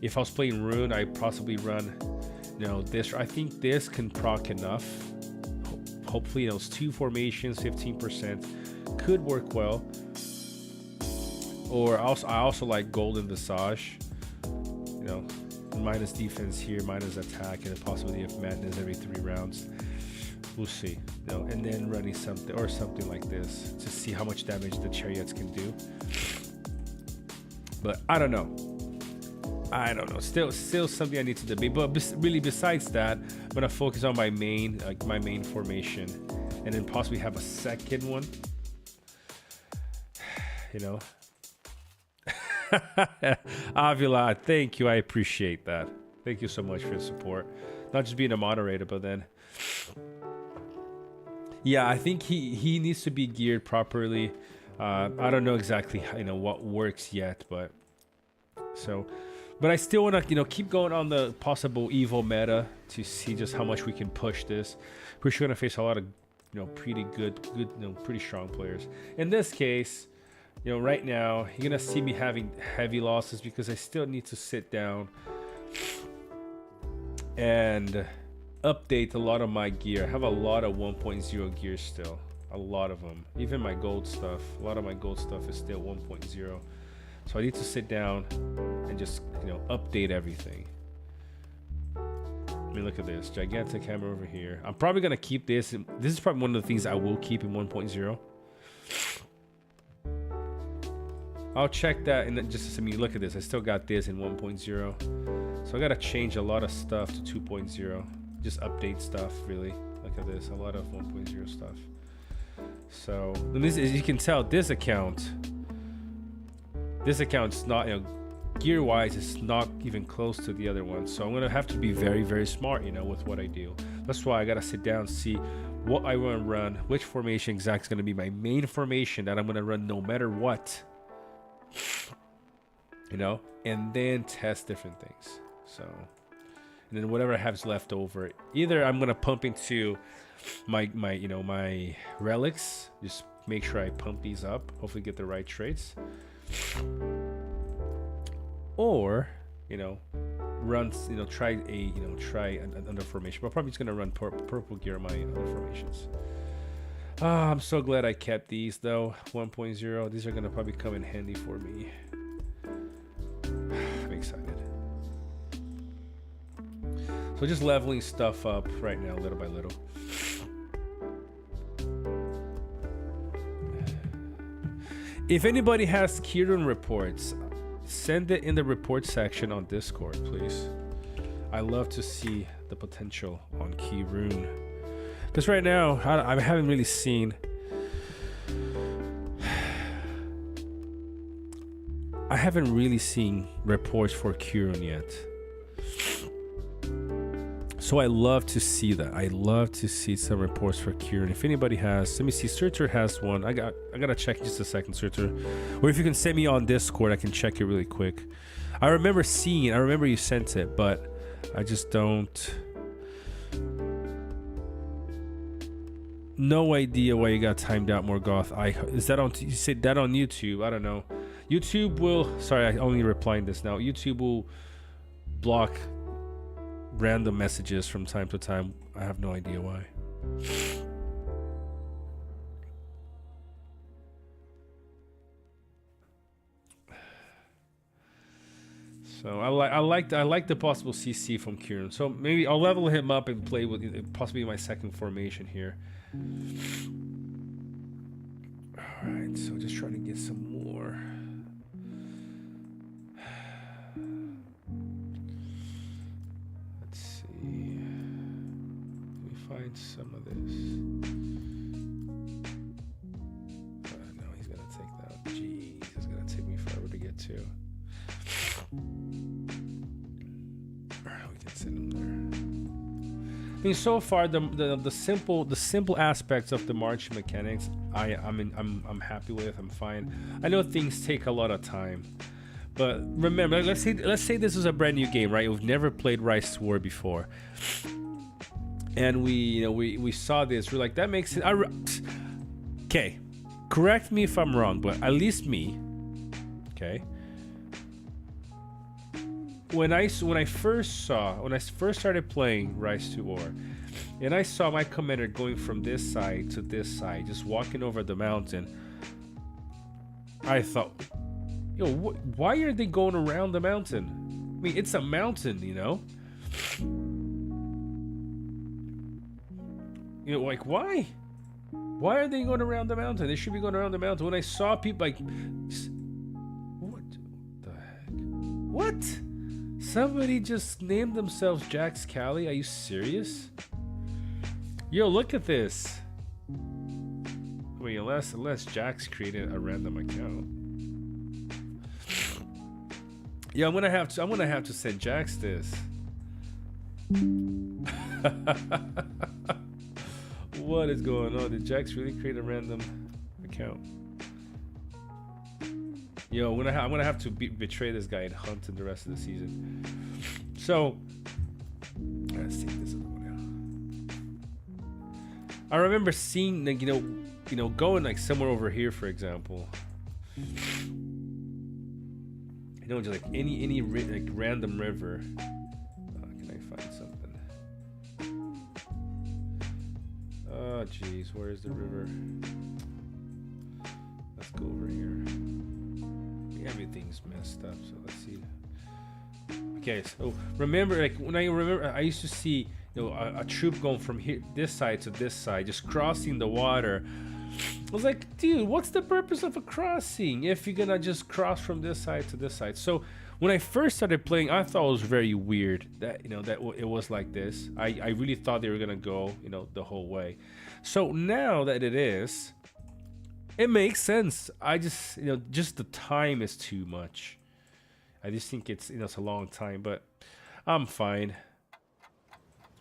If I was playing Rune, I'd possibly run, you know, this. I think this can proc enough. Hopefully those 2 formations, 15% could work well. Or I also like Golden Visage. You know, minus defense here, minus attack, and the possibility of madness every 3 rounds. We'll see, you know, and then running something like this to see how much damage the chariots can do. But I don't know. Still something I need to debate. But really, besides that, I'm gonna focus on my main formation, and then possibly have a second one. You know. Avila, thank you. I appreciate that. Thank you so much for your support. Not just being a moderator, but then. Yeah, I think he needs to be geared properly. I don't know exactly, you know, what works yet, but I still want to, you know, keep going on the possible evil meta to see just how much we can push this. We're sure gonna face a lot of, you know, pretty good, you know, pretty strong players. In this case, you know, right now you're gonna see me having heavy losses because I still need to sit down and update a lot of my gear. I have a lot of 1.0 gear still, a lot of them. Even my gold stuff, a lot of my gold stuff is still 1.0. So I need to sit down and just, you know, update everything. I mean, look at this gigantic hammer over here. I'm probably gonna keep this. This is probably one of the things I will keep in 1.0. I'll check that and just, I mean, look at this. I still got this in 1.0. So I gotta change a lot of stuff to 2.0. Just update stuff, really. Look at this, a lot of 1.0 stuff. So, and this, as you can tell, this account's not, you know, gear-wise, it's not even close to the other one. So I'm gonna have to be very, very smart, you know, with what I do. That's why I gotta sit down and see what I want to run, which formation exactly is gonna be my main formation that I'm gonna run no matter what. You know, and then test different things. So. And then whatever I have left over, either I'm gonna pump into my you know, my relics, just make sure I pump these up, hopefully get the right traits, or, you know, try another formation. But probably just gonna run purple gear on my other formations. I'm so glad I kept these though. 1.0. These are gonna probably come in handy for me. I'm excited. So just leveling stuff up right now, little by little. If anybody has Kieran reports, send it in the report section on Discord, please. I love to see the potential on Kieran. Because right now, I haven't really seen... I haven't really seen reports for Kieran yet. So I love to see that. I love to see some reports for Kieran. If anybody has, let me see. Surtur has one. I gotta check in just a second, Surtur. Or if you can send me on Discord, I can check it really quick. I remember seeing it. I remember you sent it, but I just don't. No idea why you got timed out, Morgoth. Is that on? You said that on YouTube? I don't know. YouTube will. Sorry, I only replying this now. YouTube will block random messages from time to time. I have no idea why. So I like the possible CC from Kieran. So maybe I'll level him up and play with possibly my second formation here. All right, so just trying to get some more. Let's see. Let me find some of this. No, he's gonna take that. Jeez, it's gonna take me forever to get to. Alright, we can send him there. I mean, so far the simple aspects of the marching mechanics, I'm happy with. I'm fine. I know things take a lot of time, but remember, let's say this is a brand new game, right? We've never played Rise to War before, and we saw this. We're like, that makes it. Okay, correct me if I'm wrong, but at least me, okay. When I first started playing Rise to War, and I saw my commander going from this side to this side, just walking over the mountain, I thought, yo, why are they going around the mountain? I mean, it's a mountain, you know? You know, like, why? Why are they going around the mountain? They should be going around the mountain. When I saw people like, what the heck? What? Somebody just named themselves Jax Cali? Are you serious? Yo, look at this. Wait, unless Jax created a random account. Yeah, I'm gonna have to send Jax this. What is going on? Did Jax really create a random account? Yo, I'm gonna have to betray this guy and hunt in the rest of the season. So let's take this other one out. I remember seeing, like, you know, going like somewhere over here, for example. You know, just like any like random river. Can I find something? Oh, jeez, where is the river? Let's go over here. Everything's messed up, so let's see. Okay, so remember, like I used to see, you know, a troop going from here, this side to this side, just crossing the water. I was like, dude, what's the purpose of a crossing if you're gonna just cross from this side to this side? So when I first started playing, I thought it was very weird that, you know, that it was like this. I really thought they were gonna go, you know, the whole way. So now that it is, it makes sense. I just, you know, just the time is too much. I just think it's, you know, it's a long time, but I'm fine.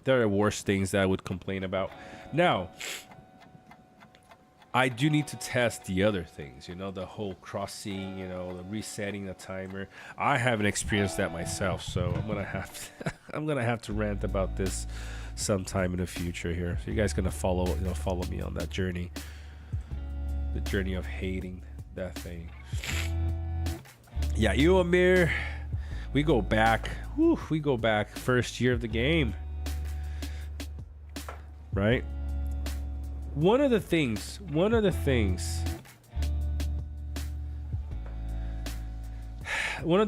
There are worse things that I would complain about. Now, I do need to test the other things, you know, the whole crossing, you know, the resetting the timer. I haven't experienced that myself, so I'm gonna have to rant about this sometime in the future here. So you guys gonna follow me on that journey. The journey of hating that thing. Yeah, you, Amir, we go back. Whew, we go back first year of the game, right? One of the things. One of the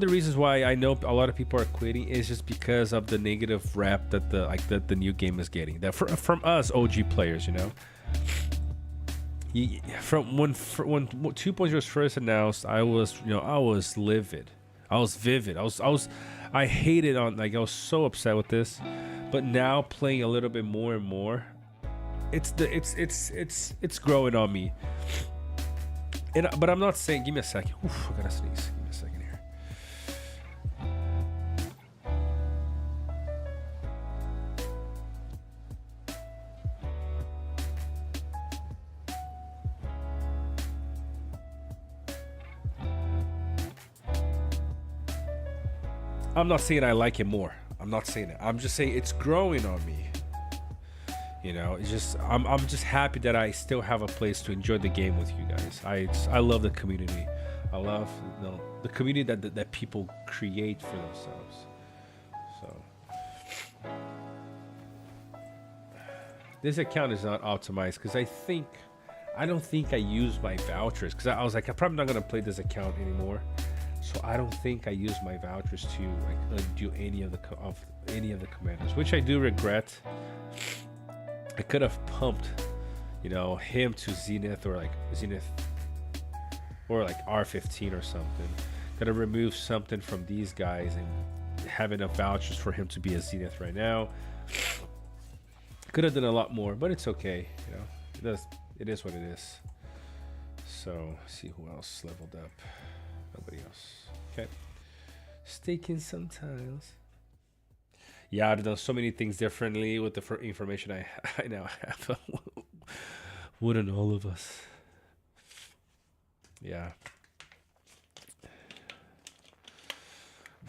reasons why I know a lot of people are quitting is just because of the negative rap that the new game is getting. That from us OG players, you know. From when 2.0 was first announced, I was livid. I was vivid. I hated on, like, I was so upset with this. But now playing a little bit more and more, it's growing on me. But I'm not saying. Give me a second. Oof, I gotta sneeze. Give me a second here. I'm not saying I like it more. I'm not saying it. I'm just saying it's growing on me. You know, it's just I'm just happy that I still have a place to enjoy the game with you guys. I love the community. I love, you know, the community that people create for themselves. So this account is not optimized because I don't think I used my vouchers, because I was like, I'm probably not gonna play this account anymore. So I don't think I use my vouchers to like undo any of the commanders, which I do regret. I could have pumped, you know, him to Zenith or like R15 or something. Could have removed something from these guys and have enough vouchers for him to be a Zenith right now. Could have done a lot more, but it's okay. You know, it is what it is. So see who else leveled up. Nobody else. Okay. Staking some tiles. Yeah, I've done so many things differently with the information I now have. Wouldn't all of us? Yeah.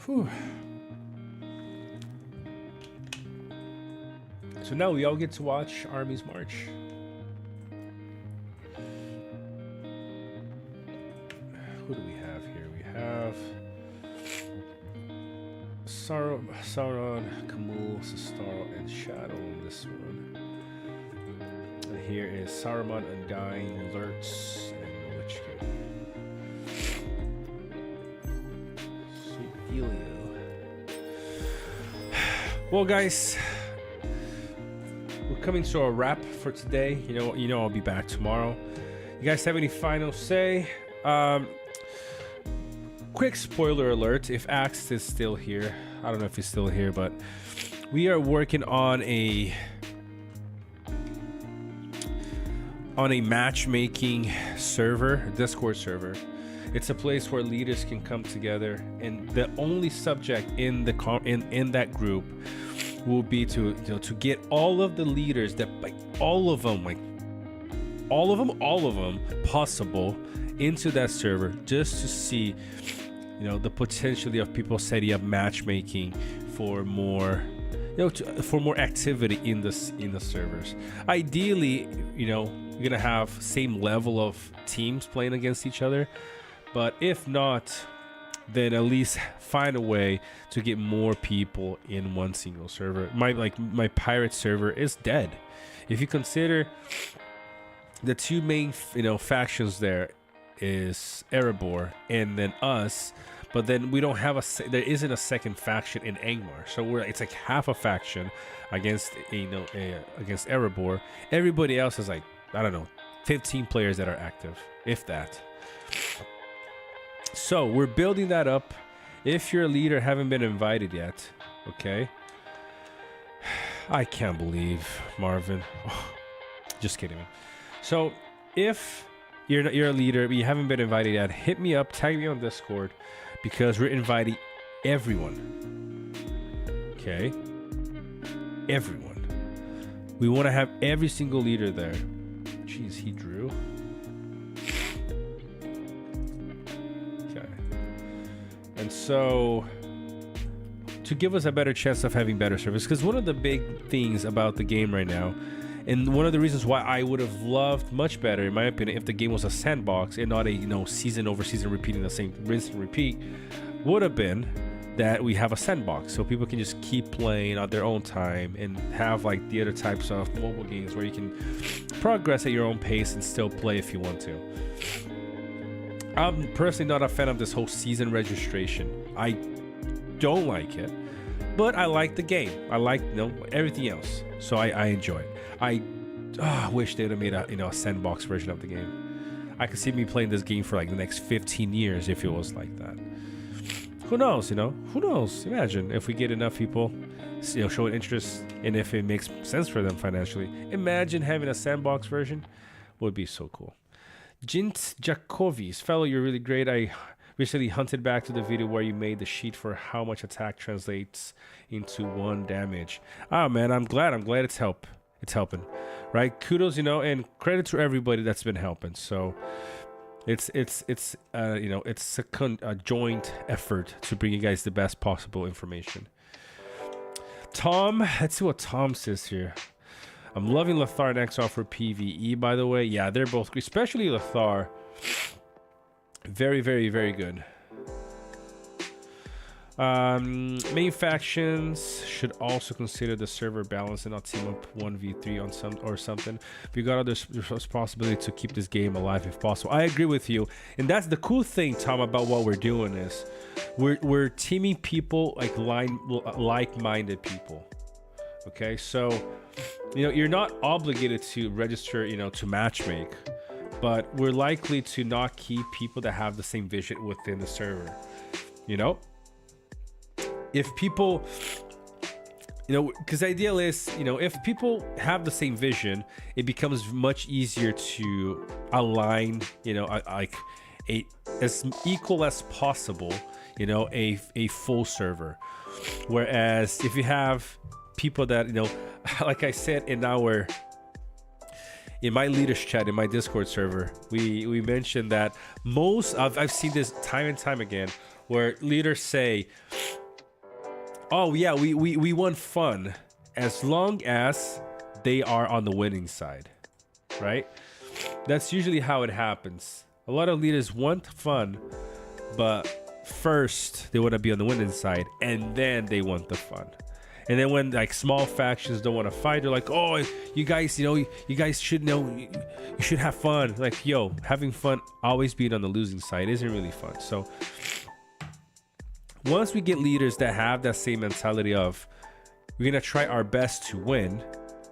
Whew. So now we all get to watch armies march. Who do we have here? We have Sauron, Kamul, Sistar, and Shadow in this one. And here is Saruman, Undying, Lurtz, and Lich King. Sweet dealio. Well, guys, we're coming to a wrap for today. You know, I'll be back tomorrow. You guys have any final say? Quick spoiler alert, if Axe is still here, I don't know if he's still here, but we are working on a matchmaking server, Discord server. It's a place where leaders can come together, and the only subject in that group will be to get all of the leaders that all of them possible into that server, just to see the potential of people setting up matchmaking for more for more activity in the servers. Ideally, you're gonna have same level of teams playing against each other, but if not, then at least find a way to get more people in one single server. My pirate server is dead. If you consider the two main factions, there is Erebor and then us, but then we don't have there isn't a second faction in Angmar, so it's like half a faction against against Erebor. Everybody else is like, I don't know, 15 players that are active, if that. So we're building that up. If you're a leader, haven't been invited yet, okay? I can't believe Marvin. Oh, just kidding, man. So if you're a leader but you haven't been invited yet, hit me up, tag me on Discord, because we're inviting everyone. Okay? Everyone. We want to have every single leader there. Jeez, he drew. Okay. And so, to give us a better chance of having better service, because one of the big things about the game right now, and one of the reasons why I would have loved much better, in my opinion, if the game was a sandbox and not a season over season repeating the same rinse and repeat, would have been that we have a sandbox so people can just keep playing at their own time and have like the other types of mobile games where you can progress at your own pace and still play if you want to. I'm personally not a fan of this whole season registration. I don't like it, but I like the game. I like everything else, so I enjoy it. I wish they would have made a sandbox version of the game. I could see me playing this game for like the next 15 years if it was like that. Who knows? Who knows? Imagine if we get enough people, showing interest, and if it makes sense for them financially. Imagine having a sandbox version. Would be so cool. Jint Jacovis, fellow, you're really great. I recently hunted back to the video where you made the sheet for how much attack translates into 1 damage. Ah, man, I'm glad it's helping, right? Kudos, and credit to everybody that's been helping. So it's a joint effort to bring you guys the best possible information. Tom, let's see what Tom says here. I'm loving Lotr and Exile for PvE, by the way. Yeah, they're both great, especially Lotr. Very, very, very good. Main factions should also consider the server balance and not team up 1v3 on something. We got there's possibility to keep this game alive if possible. I agree with you, and that's the cool thing, Tom, about what we're doing is we're teaming people like like-minded people. Okay, so you're not obligated to register, to matchmake, but we're likely to not keep people that have the same vision within the server. If people, because the ideal is, if people have the same vision, it becomes much easier to align, like as equal as possible, a full server. Whereas if you have people that, like I said in my leaders chat in my Discord server, we mentioned that I've seen this time and time again, where leaders say, oh yeah, we want fun as long as they are on the winning side, right? That's usually how it happens. A lot of leaders want fun, but first they want to be on the winning side, and then they want the fun. And then when like small factions don't want to fight, they're like, oh, you guys, you guys should you should have fun. Like, having fun, always being on the losing side isn't really fun. So once we get leaders that have that same mentality of we're gonna try our best to win,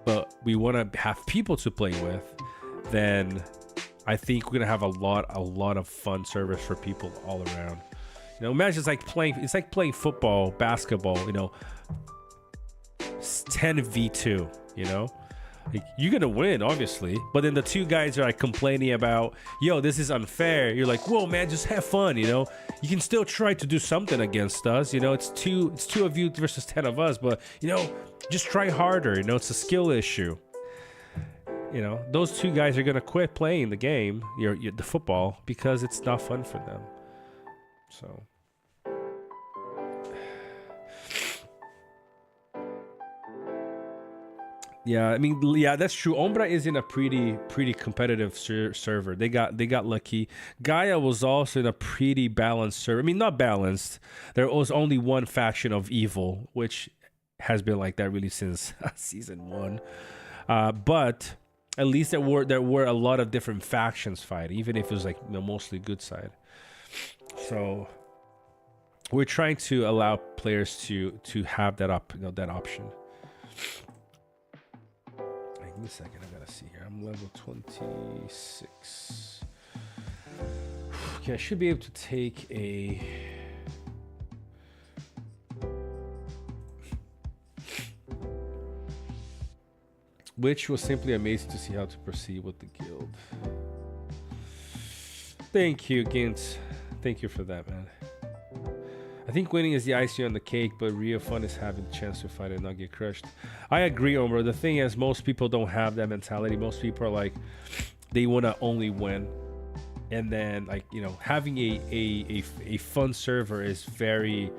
but we want to have people to play with, then I think we're gonna have a lot of fun servers for people all around. Imagine it's like playing football, basketball, 10v2, like, you're gonna win obviously, but then the two guys are like complaining about, this is unfair. You're like, whoa man, just have fun. You can still try to do something against us. It's two of you versus 10 of us, but just try harder. It's a skill issue. Those two guys are gonna quit playing the game, the football, because it's not fun for them. So yeah, that's true. Ombra is in a pretty competitive server. They got lucky. Gaia was also in a pretty balanced server. Not balanced. There was only one faction of evil, which has been like that really since season 1. But at least there were a lot of different factions fighting, even if it was like mostly good side. So we're trying to allow players to have that option. Give me a second, I gotta see here. I'm level 26. Okay, I should be able to take a... Which was simply amazing to see how to proceed with the guild. Thank you, Gint. Thank you for that, man. I think winning is the icing on the cake, but real fun is having the chance to fight and not get crushed. I agree, Omer. The thing is, most people don't have that mentality. Most people are like, they want to only win. And then, like, having a fun server is very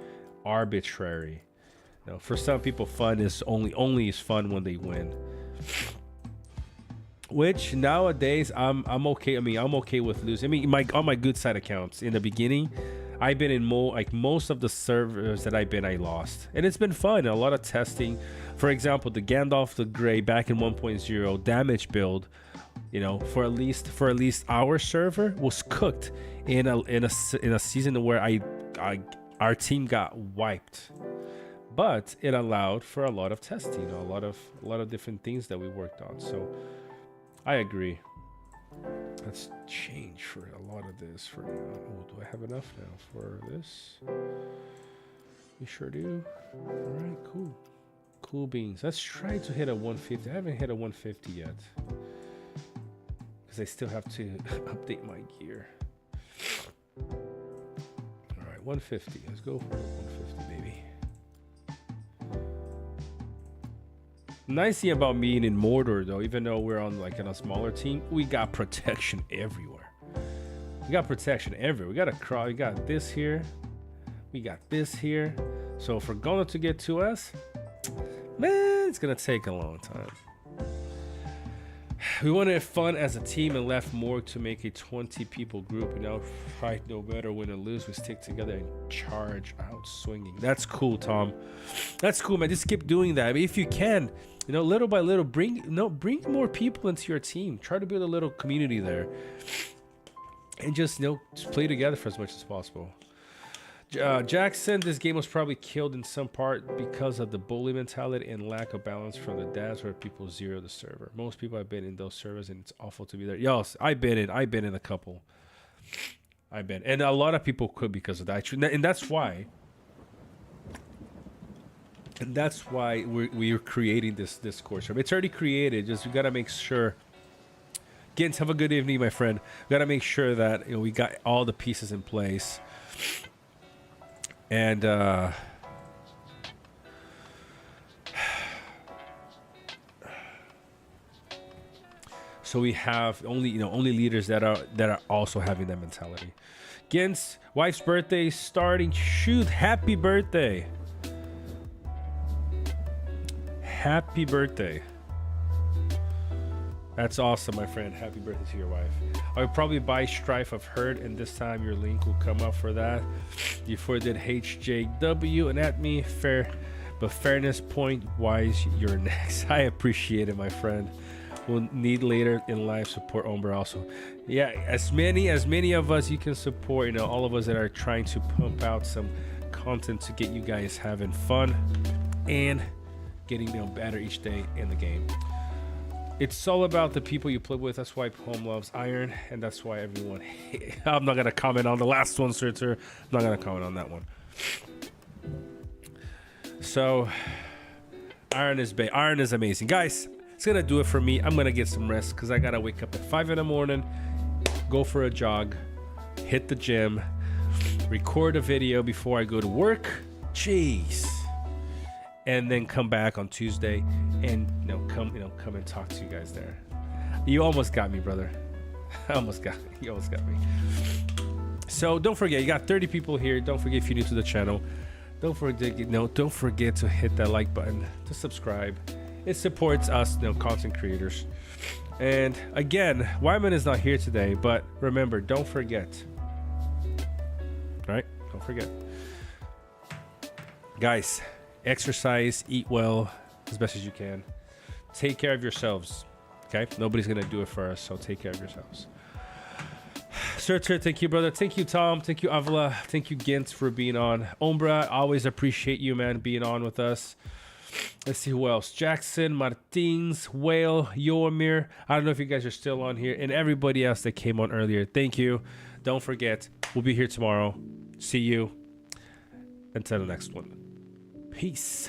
arbitrary. For some people, fun is only is fun when they win. Which nowadays I'm okay. I'm okay with losing. On my good side accounts in the beginning, I've been in most of the servers that I lost, and it's been fun. A lot of testing. For example, the Gandalf the Grey back in 1.0 damage build, for at least our server was cooked in a season where our team got wiped, but it allowed for a lot of testing, a lot of different things that we worked on. So I agree. Let's change for a lot of this for now. Oh, do I have enough now for this? We sure do. All right, cool. Cool beans. Let's try to hit a 150. I haven't hit a 150 yet, because I still have to update my gear. All right, 150. Let's go for 150, baby. Nice thing about being in Mordor, though, even though we're on in a smaller team, we got protection everywhere. We got protection everywhere. We got a crawl. We got this here. We got this here. So for Gunnar to get to us, man, it's gonna take a long time. We wanted it fun as a team and left more to make a 20 people group. And now, fight no matter win or lose, we stick together and charge out swinging. That's cool, Tom. That's cool, man. Just keep doing that. I mean, if you can, you know, little by little, bring more people into your team. Try to build a little community there, and just, you know, just play together for as much as possible. Jackson, this game was probably killed in some part because of the bully mentality and lack of balance from the dads where people zero the server. Most people have been in those servers and it's awful to be there. Yes, I've been in a couple. And a lot of people quit because of that. And that's why. And that's why we're creating this Discord server. It's already created. Just we gotta make sure. Gins, have a good evening, my friend. We gotta make sure that, you know, we got all the pieces in place. And so we have only leaders that are also having that mentality. Gins, wife's birthday starting. Shoot, happy birthday. Happy birthday. That's awesome, my friend. Happy birthday to your wife. I would probably buy Strife of Herd, and this time your link will come up for that. Before did HJW and at me fair, but fairness point wise, you're next. I appreciate it, my friend. We'll need later in life support Umbra also. Yeah, as many of us you can support. You know, all of us that are trying to pump out some content to get you guys having fun and getting, you know, better each day in the game. It's all about the people you play with. That's why Home loves Iron, and that's why everyone. I'm not gonna comment on the last one, sir. I'm not gonna comment on that one. So, Iron is amazing, guys. It's gonna do it for me. I'm gonna get some rest because I gotta wake up at 5 in the morning, go for a jog, hit the gym, record a video before I go to work. Jeez. And then come back on Tuesday and come and talk to you guys there. You almost got me, brother. You almost got me. So don't forget, you got 30 people here. Don't forget, if you're new to the channel, don't forget to hit that like button, to subscribe. It supports us, content creators. And again, Wyman is not here today, but remember, don't forget. All right? Don't forget. Guys, exercise, eat well as best as you can. Take care of yourselves, okay? Nobody's gonna do it for us, so take care of yourselves. Sir, thank you, brother. Thank you, Tom. Thank you, Avila. Thank you, Gint, for being on. Umbra, always appreciate you, man, being on with us. Let's see who else. Jackson, Martins, Whale, Yormir. I don't know if you guys are still on here, and everybody else that came on earlier. Thank you. Don't forget, we'll be here tomorrow. See you until the next one. Peace.